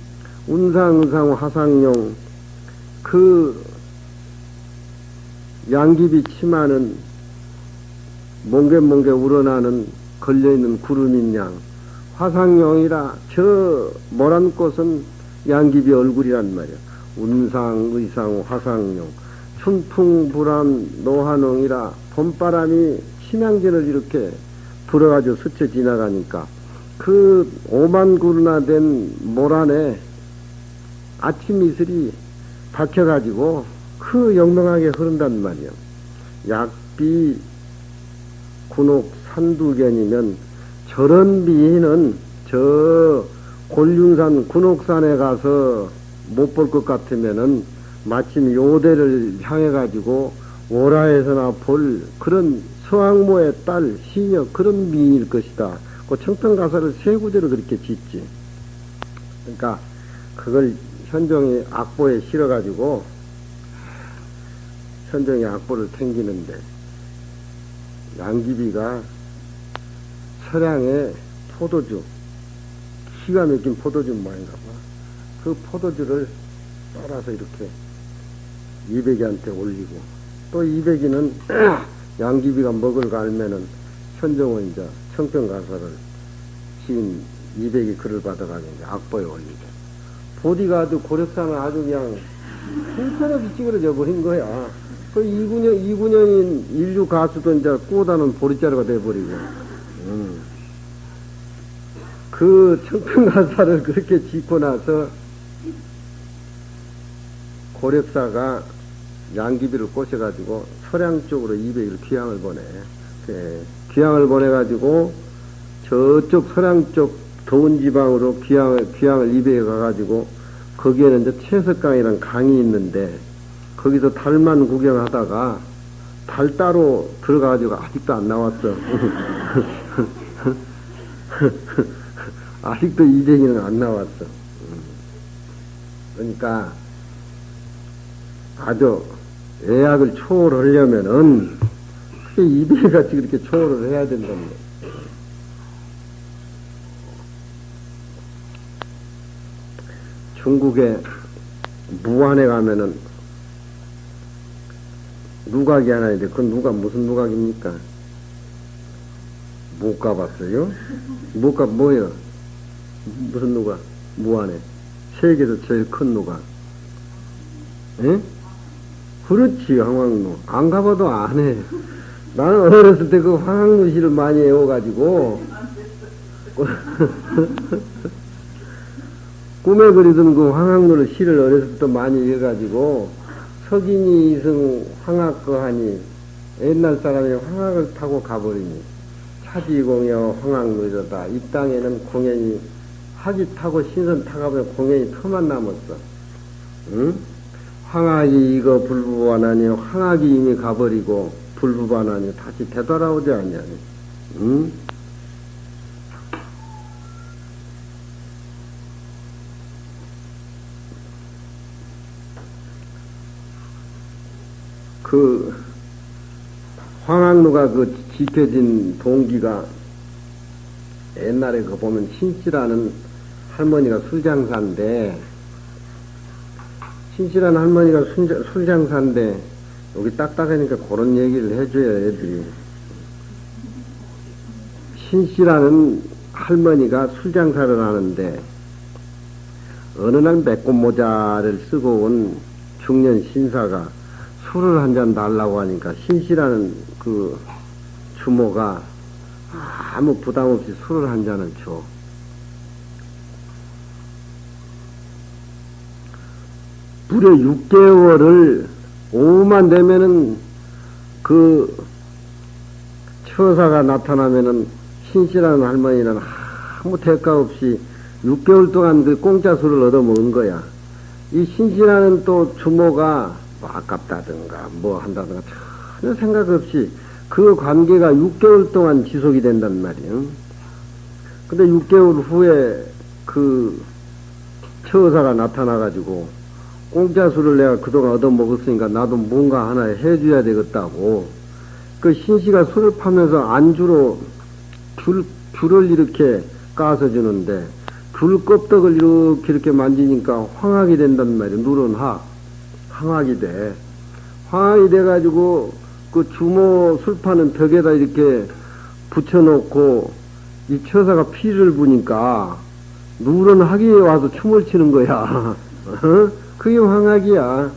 운상, 화상용 그 양귀비 치마는 몽개몽개 우러나는 걸려있는 구름인 양 화상용이라 저 모란꽃은 양귀비 얼굴이란 말이야. 운상, 의상, 화상용, 춘풍불암, 노한홍이라 봄바람이 심양진을 이렇게 불어가지고 스쳐 지나가니까 그 5만 그루나 된 모란에 아침 이슬이 박혀가지고 그 영롱하게 흐른단 말이야. 약비 군옥 산두견이면 저런 비는 저 곤륜산 군옥산에 가서 못 볼 것 같으면은 마침 요대를 향해 가지고 오라에서나 볼 그런 서왕모의 딸 시녀 그런 미인일 것이다. 그 청평가사를 세 구절을 그렇게 짓지. 그러니까 그걸 현종이 악보에 실어 가지고 현종이 악보를 탱기는데 양귀비가 서량의 포도주 기가 막힌 포도주 모양인가 봐. 그 포도주를 따라서 이렇게 이백이한테 올리고 또 이백이는 양귀비가 먹을 거 알면은 현종은 이제 청평가사를 지은 이백이 글을 받아가지고 이제 악보에 올리게. 보디가드 고력상을 아주 그냥 형편없이 찌그러져 버린 거야. 그 이군영인 인류 가수도 이제 꾸다는 보리자루가 돼버리고. 그 청평가사를 그렇게 짓고 나서 고력사가 양귀비를 꼬셔가지고 서량 쪽으로 200일 귀향을 보내. 귀향을 보내가지고 저쪽 서량 쪽 더운 지방으로 귀향을 200에 가가지고 거기에는 이제 채석강이라는 강이 있는데 거기서 달만 구경하다가 달 따로 들어가가지고 아직도 안 나왔어. 아직도 200일은 안 나왔어. 그러니까 아주 예약을 초월하려면은 200일 같이 그렇게 초월을 해야 된답니다. 중국에 무안에 가면은 누각이 하나 있는데 그건 무슨 누각입니까? 못 가봤어요? 뭐예요? 무슨 누각? 무안에 세계에서 제일 큰 누각. 예? 그렇지, 황학루. 안 가봐도 안 해. 나는 어렸을 때 그 황학루 시를 많이 외워가지고 꿈에 그리던 그 황학루를 시를 어렸을 때부터 많이 해가지고 석인이 이승 황학거하니 옛날 사람이 황학을 타고 가버리니 차지공여 황학루이로다. 이 땅에는 공연이 학이 타고 신선 타가보면 공연이 터만 남았어. 응? 황학이 이거 불부반하니 황학이 이미 가버리고 불부반하니 다시 되돌아오지 않냐니. 응? 그 황학루가 그 지켜진 동기가 옛날에 그 보면 신씨라는 할머니가 술장사인데 신씨라는 할머니가 술장사인데 여기 딱딱하니까 그런 얘기를 해줘야 애들이. 신씨라는 할머니가 술장사를 하는데 어느 날 매꽃 모자를 쓰고 온 중년 신사가 술을 한 잔 달라고 하니까 신씨라는 그 주모가 아무 부담 없이 술을 한 잔을 줘. 무려 6개월을 오후만 되면은 그 처사가 나타나면은 신씨라는 할머니는 아무 대가 없이 6개월 동안 그 공짜 술을 얻어먹은 거야. 이 신씨라는 또 주모가 뭐 아깝다든가 뭐 한다든가 전혀 생각 없이 그 관계가 6개월 동안 지속이 된단 말이에요. 근데 6개월 후에 그 처사가 나타나가지고 공짜 술을 내가 그동안 얻어먹었으니까 나도 뭔가 하나 해줘야 되겠다고 그 신씨가 술을 파면서 안주로 귤을 이렇게 까서 주는데 귤 껍데기를 이렇게 만지니까 황학이 된단 말이에요. 누런 황학이 돼. 황학이 돼가지고 그 주모 술 파는 벽에다 이렇게 붙여놓고 이 처사가 피를 부니까 누런 학위에 와서 춤을 추는 거야. 그게 황학이야.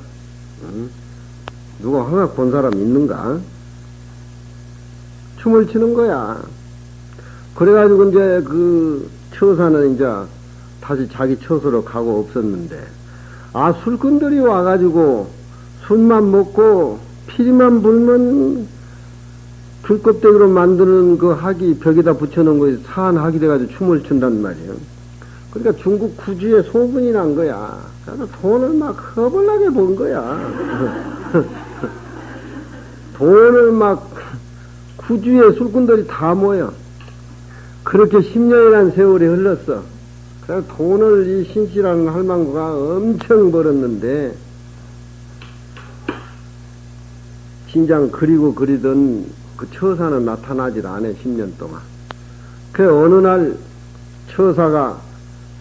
누가 황학 본 사람 있는가? 춤을 추는 거야. 그래가지고 이제 그 처사는 이제 다시 자기 처소로 가고 없었는데, 술꾼들이 와가지고 술만 먹고 피리만 불면 귤껍데기로 만드는 그 학이 벽에다 붙여놓은 거에 사한 학이 돼가지고 춤을 춘단 말이에요. 그러니까 중국 구주에 소문이 난 거야. 그래서 돈을 막 허벌나게 번 거야. 돈을 막 구주에 술꾼들이 다 모여. 그렇게 10년이라는 세월이 흘렀어. 그래서 돈을 이 신씨라는 할망구가 엄청 벌었는데, 진장 그리고 그리던 그 처사는 나타나질 않아, 10년 동안. 그 어느 날 처사가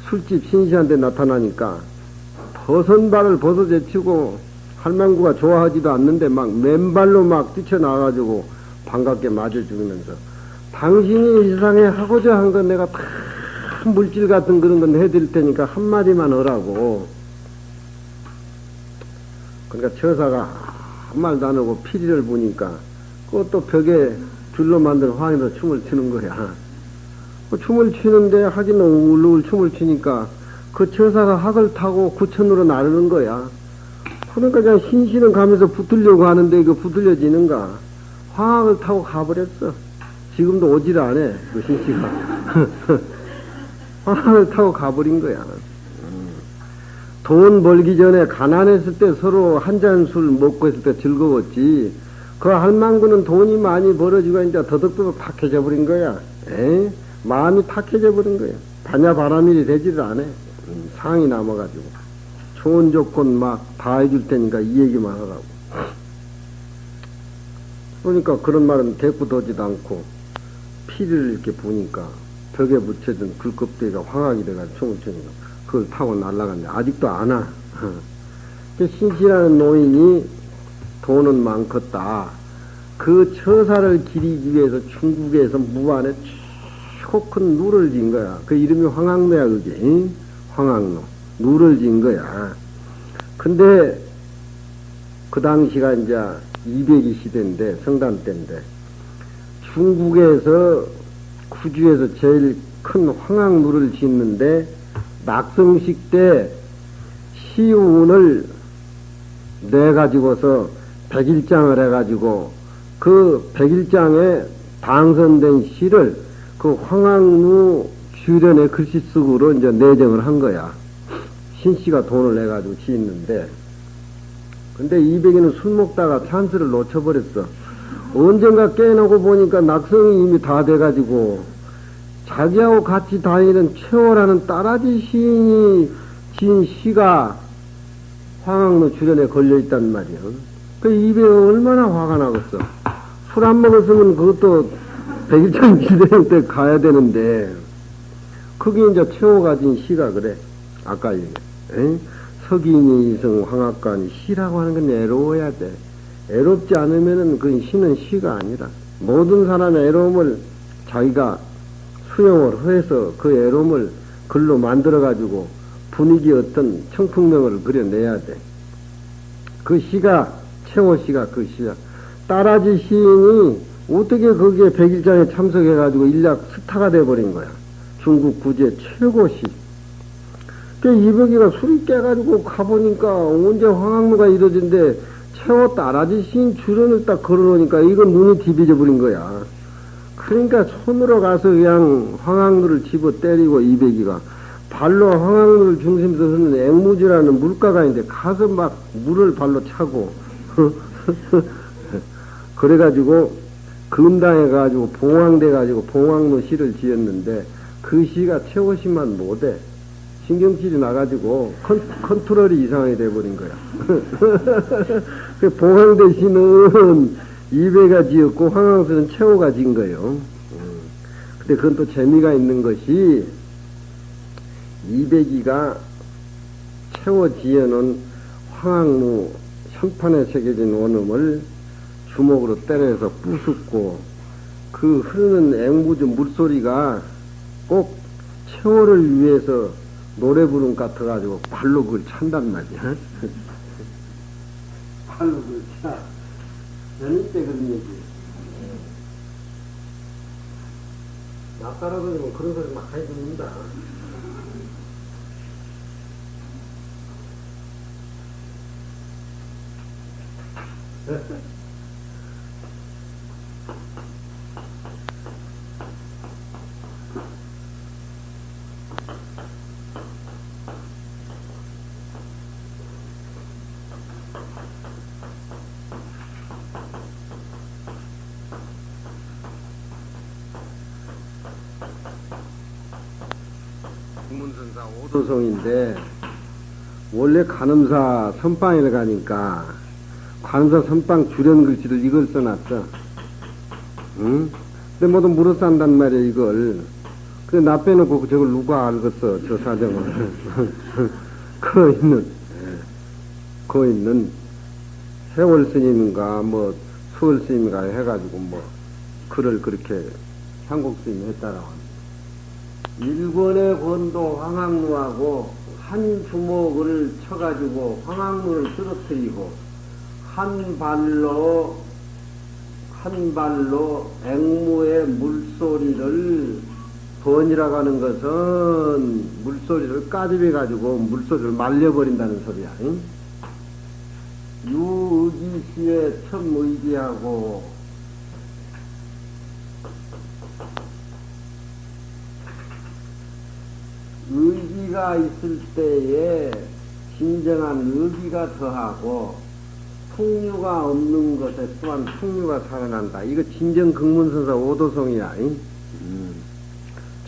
술집 신씨한테 나타나니까 벗은 벗어 제치고 할망구가 좋아하지도 않는데 막 맨발로 막 뛰쳐나와가지고 반갑게 맞아주면서, 당신이 이 세상에 하고자 한 건 내가 다 물질 같은 그런 건 해드릴 테니까 한마디만 하라고. 그러니까 처사가 한 말도 안 하고 피리를 부니까 그것도 벽에 줄로 만든 황에서 춤을 추는 거야. 춤을 추는데 하기는 울울 춤을 추니까 그 처사가 학을 타고 구천으로 나르는 거야. 그러니까 그냥 신씨는 가면서 붙으려고 하는데 이거 붙들려지는가? 황학을 타고 가버렸어. 지금도 오지를 않아, 그 신씨가. 황학을 타고 가버린 거야. 돈 벌기 전에 가난했을 때 서로 한 잔 술 먹고 했을 때 즐거웠지. 그 할망구는 돈이 많이 벌어지고 이제 더덕더덕 탁해져 버린 거야. 마음이 탁해져 버린 거야. 반야바라밀이 되지를 않아. 상이 남아가지고. 좋은 조건 막 다 해줄 테니까 이 얘기만 하라고. 그러니까 그런 말은 대꾸도지도 않고 피를 이렇게 부니까 벽에 붙여진 귤껍데기가 황학이 돼가지고 총을 치니까 그걸 타고 날아갔는데 아직도 안 와. 신씨라는 노인이 돈은 많겠다. 그 처사를 기리기 위해서 중국에서 무안에 초 큰 누를 진 거야. 그 이름이 황학노야, 그게. 황학노. 누를 진 거야. 근데 그 당시가 이제 200이 시대인데, 성단 때인데, 중국에서 구주에서 제일 큰 황학누를 짓는데, 낙성식 때 시운을 내가지고서 백일장을 해가지고 그 백일장에 당선된 시를 그 황학누 주련의 글씨 쓰고로 이제 내정을 한 거야. 신씨가 돈을 내가지고 짓는데, 근데 이백이는 술 먹다가 찬스를 놓쳐버렸어. 언젠가 깨놓고 보니까 낙성이 이미 다 돼가지고 자기하고 같이 다니는 최호라는 따라지 시인이 지은 시가 황학노 주련에 걸려있단 말이야. 그 이백이 얼마나 화가 나겠어. 술 안 먹었으면 그것도 백일장 기대행 때 가야 되는데, 그게 이제 최호가 지은 시가 그래. 아까 얘기. 석인이 이성 황학관이 시라고 하는 건 애로워야 돼. 애롭지 않으면은 그 시는 시가 아니라, 모든 사람의 애로움을 자기가 수용을 해서 그 애로움을 글로 만들어가지고 분위기 어떤 청풍명을 그려내야 돼. 그 시가, 최호 시가 그 시야. 따라지 시인이 어떻게 거기에 백일장에 참석해가지고 일약 스타가 돼버린 거야. 중국 구제 최고 시. 그 이백이가 술이 깨가지고 가보니까 언제 황학노가 이러진데 최호 따라지 시인 주론을 딱 걸어놓으니까 이건 눈이 디비져 버린 거야. 그러니까 손으로 가서 그냥 황학노를 집어 때리고 이백이가 발로 황학노를 중심에서 흐르는 앵무지라는 물가가 있는데 가서 막 물을 발로 차고 그래가지고 금당해가지고 봉황돼가지고 봉황노 시를 지었는데 그 시가 최고 시만 못해. 신경질이 나가지고 컨트롤이 이상하게 돼버린 거야. 그 봉황대 시는 이배가 지었고 황항수는 최호가 지은 거예요. 근데 그건 또 재미가 있는 것이 이백이가 최호 지어놓은 황학무 현판에 새겨진 원음을 주먹으로 때려서 부숩고 그 흐르는 앵무주 물소리가 꼭 최후를 위해서 노래 부름 같아가지고 발로 그걸 찬단 말이야. 발로 그걸 차. 연희 때 그런 얘기. 나 따라다니면 그런 소리 막 하게 듣는다. 국문선사 오도성인데 원래 간음사 선방에 가니까 관사 선방 주련 글씨를 이걸 써놨어. 응? 근데 모두 물어 싼단 말이야 이걸. 근데 나 빼놓고 저걸 누가 알겠어 저 사정을. 거 있는 세월 스님인가 뭐 수월 스님인가 해가지고 뭐 글을 그렇게 향곡 스님이 했다라고. 일본의 권도 황학루하고 한 주먹을 쳐가지고 황학루를 쓰러뜨리고 한 발로 앵무의 물소리를 번이라고 하는 것은 물소리를 까집어가지고 물소리를 말려버린다는 소리야. 응? 유의기시에 첨의기하고 의기가 있을 때에 진정한 의기가 더하고 풍류가 없는 것에 또한 풍류가 살아난다. 이거 진정 극문선사 오도성이야.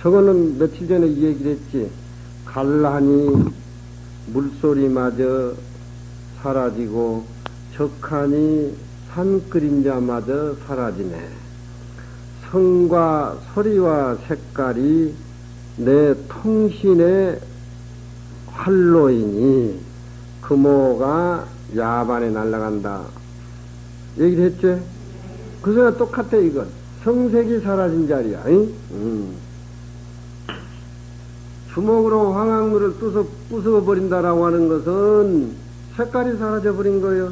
저거는 며칠 전에 이 얘기를 했지. 갈라니 물소리마저 사라지고 적하니 산그림자마저 사라지네. 성과 소리와 색깔이 내 통신의 활로이니 금호가 야반에 날아간다. 얘기를 했죠? 그 소리가 똑같아 이건. 성색이 사라진 자리야. 주먹으로 황학물을 부숴버린다라고 하는 것은 색깔이 사라져버린 거예요.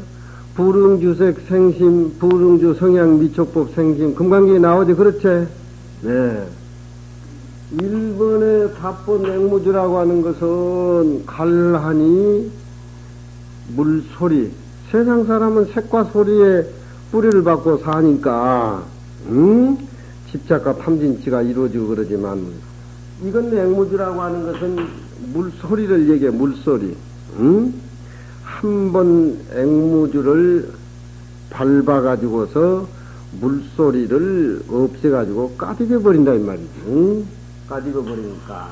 불응주색 생심, 불응주 성향 미촉법 생심, 금강경에 나오지, 그렇지? 네. 일본의 답본 앵무주라고 하는 것은 갈하니 물소리. 세상 사람은 색과 소리에 뿌리를 받고 사니까, 집착과 탐진치가 이루어지고 그러지만, 이건 앵무주라고 하는 것은 물소리를 얘기해, 물소리. 한 번 앵무주를 밟아가지고서 물소리를 없애가지고 까디겨버린다, 이 말이지. 까디겨버리니까.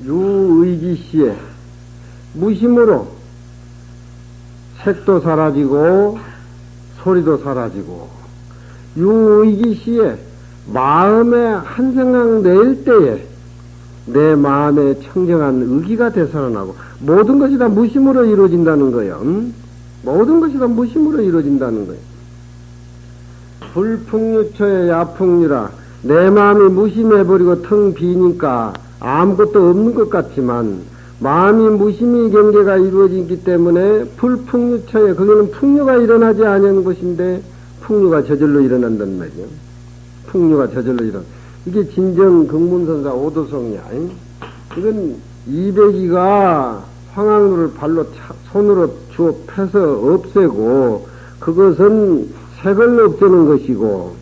유의기시에 무심으로 색도 사라지고 소리도 사라지고, 유의기시에 마음에 한 생각 낼 때에 내 마음에 청정한 의기가 되살아나고, 모든 것이 다 무심으로 이루어진다는 거예요. 모든 것이 다 무심으로 이루어진다는 거예요. 불풍류처의 야풍류라. 내 마음이 무심해버리고 텅 비니까 아무것도 없는 것 같지만, 마음이 무심히 경계가 이루어지기 때문에 불풍류처에, 거기는 풍류가 일어나지 않은 것인데 풍류가 저절로 일어난단 말이에요. 풍류가 저절로 일어나. 이게 진정 극문선사 오도성이야. 이건 이백이가 황학루를 발로 손으로 주워 패서 없애고, 그것은 색을 없애는 것이고,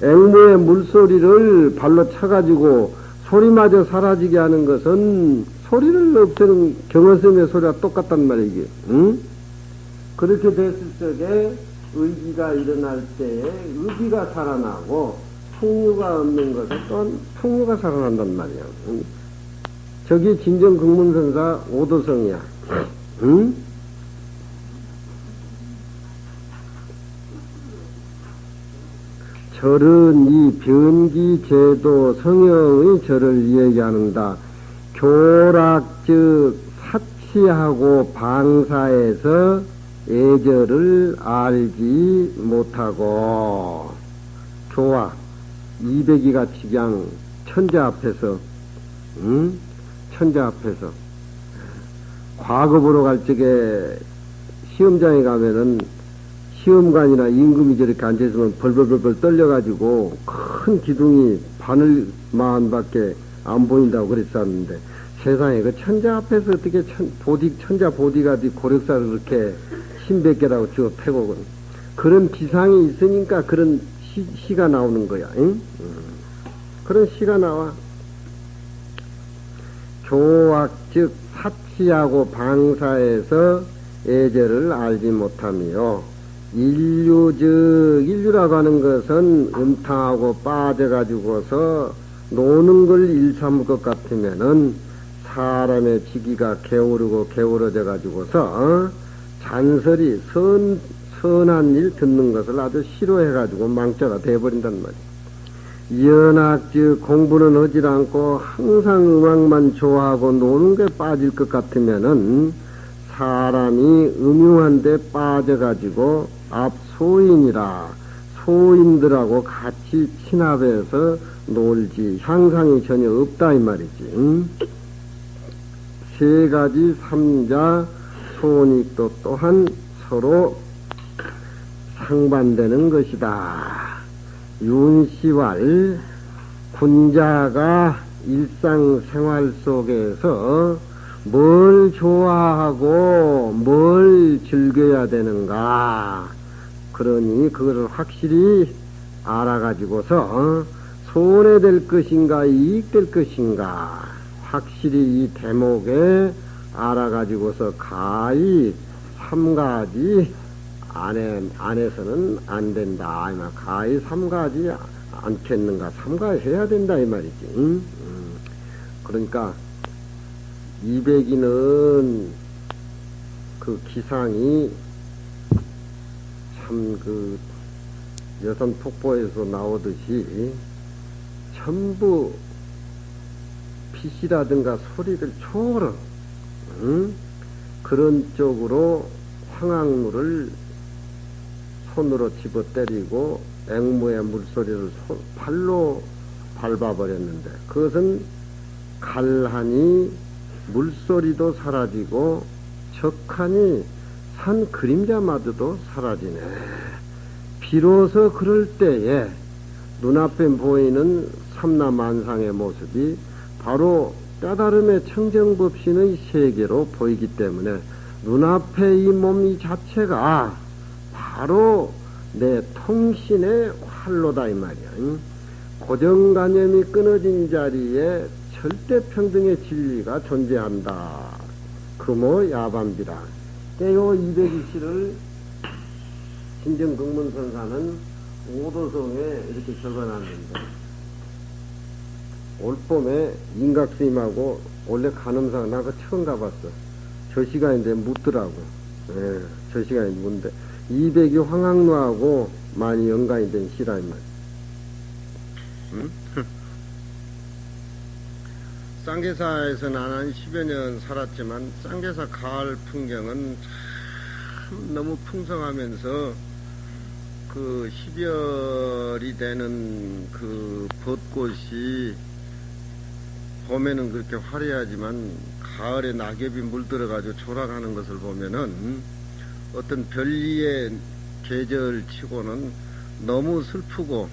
앵무의 물소리를 발로 차가지고 소리마저 사라지게 하는 것은 소리를 없애는 경어섬의 소리와 똑같단 말이야, 이게. 그렇게 됐을 적에 의기가 일어날 때에 의기가 살아나고, 풍류가 없는 것은 또한 풍류가 살아난단 말이야. 저기 진정 극문선사 오도성이야. 절은 이 변기제도 성형의 절을 얘기하는다. 교락 즉 사치하고 방사에서 예절을 알지 못하고, 교화 202가 직양 천자 앞에서 응? 천자 앞에서. 과거 보러 갈 적에 시험장에 가면은 시험관이나 임금이 저렇게 앉아있으면 벌벌벌벌 떨려가지고 큰 기둥이 바늘만밖에 안 보인다고 그랬었는데 세상에 그 천자 앞에서 어떻게 천자 보디가디 고력사를 그렇게 신백 개라고 주어 패고 그런 비상이 있으니까 그런 시가 나오는 거야. 응? 그런 시가 나와. 교악 즉 사치하고 방사에서 애절을 알지 못하며 인류라고 하는 것은 음탕하고 빠져가지고서 노는 걸 일삼을 것 같으면은 사람의 지기가 게으러져 가지고서 잔설이 선한 일 듣는 것을 아주 싫어해 가지고 망자가 돼버린단 말이야. 연악 즉 공부는 하지 않고 항상 음악만 좋아하고 노는 게 빠질 것 같으면은 사람이 음흉한데 빠져가지고 앞 소인들하고 같이 친합해서 놀지 향상이 전혀 없다 이 말이지. 세 가지 삼자 소닉도 또한 서로 상반되는 것이다. 윤시왈 군자가 일상생활 속에서 뭘 좋아하고 뭘 즐겨야 되는가. 그러니 그것을 확실히 알아가지고서 손해될 것인가 이익될 것인가 확실히 이 대목에 알아가지고서 가히 3가지 안에서는 안 된다. 가히 3가지 않겠는가. 3가지 해야 된다 이 말이지. 그러니까 200이는 그 기상이 참 그 여선 폭포에서 나오듯이 전부 빛이라든가 소리를 초월한 그런 쪽으로 황학물을 손으로 집어 때리고 앵무의 물소리를 팔로 밟아버렸는데 그것은 갈하니 물소리도 사라지고 적하니 산 그림자마저도 사라지네. 비로소 그럴 때에 눈앞에 보이는 삼라만상의 모습이 바로 깨달음의 청정법신의 세계로 보이기 때문에 눈앞에 이 몸 이 자체가 바로 내 통신의 활로다 이 말이야. 고정관념이 끊어진 자리에 절대평등의 진리가 존재한다. 금호 야반비라. 요 220시를 신정극문선사는 오도성에 이렇게 적어놨는데 올봄에 인각스님하고 원래 간음상 나 그거 처음 가봤어. 저 시간인데 묻더라고. 예, 저 시간에 묻는데 200이 황학로하고 많이 연관이 된 시라 이 말. 응? 쌍계사에서 나는 10여 년 살았지만 쌍계사 가을 풍경은 참 너무 풍성하면서 그 12월이 되는 그 벚꽃이 봄에는 그렇게 화려하지만 가을에 낙엽이 물들어가지고 초락하는 것을 보면은 어떤 별리의 계절치고는 너무 슬프고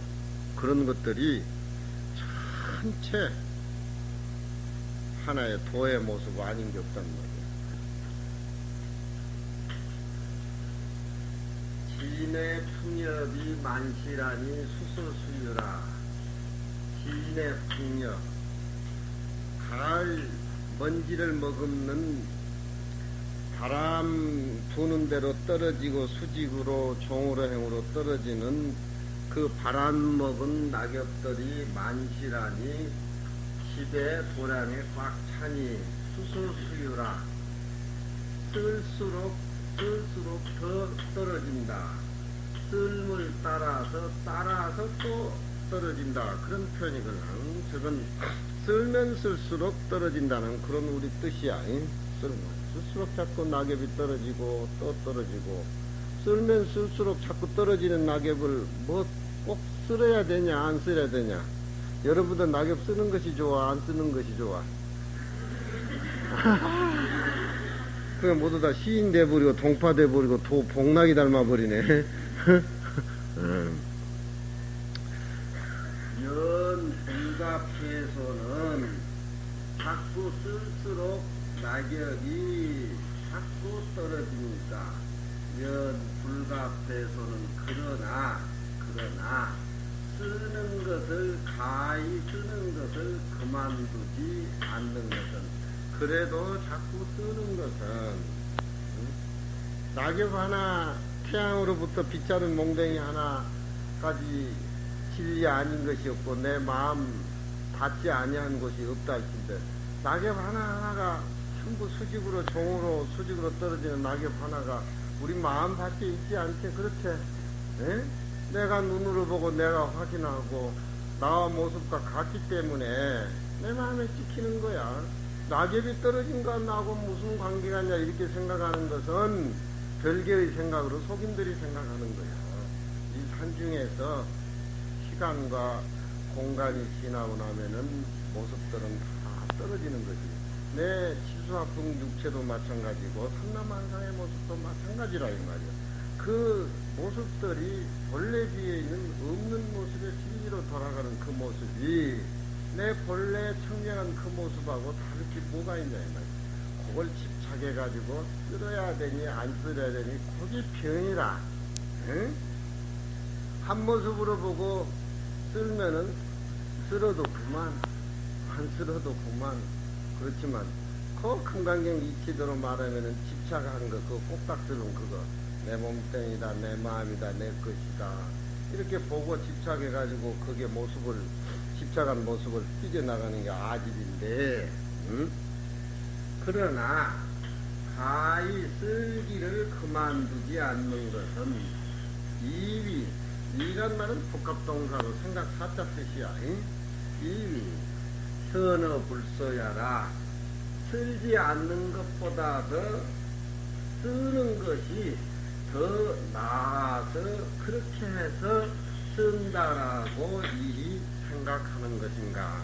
그런 것들이 전체 하나의 도의 모습 아닌 게 없단 말이야. 지인의 풍엽이 만시라니 수소수유라. 지인의 풍엽. 가을 먼지를 머금는 바람 부는 대로 떨어지고 수직으로 종으로 행으로 떨어지는 그 바람 먹은 낙엽들이 만시라니 집에 도량에 꽉 차니 수소수유라. 쓸수록 더 떨어진다. 쓸물 따라서 또 떨어진다. 그런 표현이거든. 저건 쓸면 쓸수록 떨어진다는 그런 우리 뜻이야. 쓸수록 자꾸 낙엽이 떨어지고 또 떨어지고 쓸면 쓸수록 자꾸 떨어지는 낙엽을 뭐 꼭 쓸어야 되냐 안 쓸어야 되냐 여러분들 낙엽 쓰는 것이 좋아, 안 쓰는 것이 좋아? 그냥 모두 다 시인 돼버리고 동파 돼버리고 복락이 닮아버리네. 연 불갑해서는 자꾸 쓸수록 낙엽이 자꾸 떨어지니까 연 불갑해서는 그러나 쓰는 것을 가히 쓰는 것을 그만두지 않는 것은 그래도 자꾸 쓰는 것은 낙엽 하나 태양으로부터 빗자른 몽댕이 하나까지 진리 아닌 것이 없고 내 마음 닿지 아니한 것이 없다 할텐데 낙엽 하나하나가 전부 수직으로 종으로 수직으로 떨어지는 낙엽 하나가 우리 마음 밖에 있지 않게 그렇게 에? 내가 눈으로 보고 내가 확인하고 나와 모습과 같기 때문에 내 마음에 찍히는 거야. 낙엽이 떨어진 것 나하고 무슨 관계가 있냐 이렇게 생각하는 것은 별개의 생각으로 속인들이 생각하는 거야. 이 산중에서 시간과 공간이 지나고 나면은 모습들은 다 떨어지는 거지. 내 치수화풍 육체도 마찬가지고 삼라만상의 모습도 마찬가지라 이 말이야. 그 모습들이 본래 뒤에 있는 없는 모습의 진리로 돌아가는 그 모습이 내 본래 청량한 그 모습하고 다를 게 뭐가 있냐 이 말이야. 그걸 집착해가지고 쓸어야 되니 안 쓸어야 되니 그게 병이라. 응? 한 모습으로 보고 쓸면은 쓸어도 그만 안 쓸어도 그만. 그렇지만 그 금강경 이치대로 말하면은 집착한 거 그 꼭딱스러운 그거 내 몸뚱이다 내 마음이다 내 것이다 이렇게 보고 집착해가지고 그게 모습을 집착한 모습을 삐져나가는 게 아집인데 응? 그러나 가히 쓸기를 그만두지 않는 것은 이란 말은 복합동사로 생각 사자 뜻이야. 이위 선어 불서야라 쓸지 않는 것보다 더 쓰는 것이 더 나아서 그렇게 해서 쓴다라고 이 생각하는 것인가.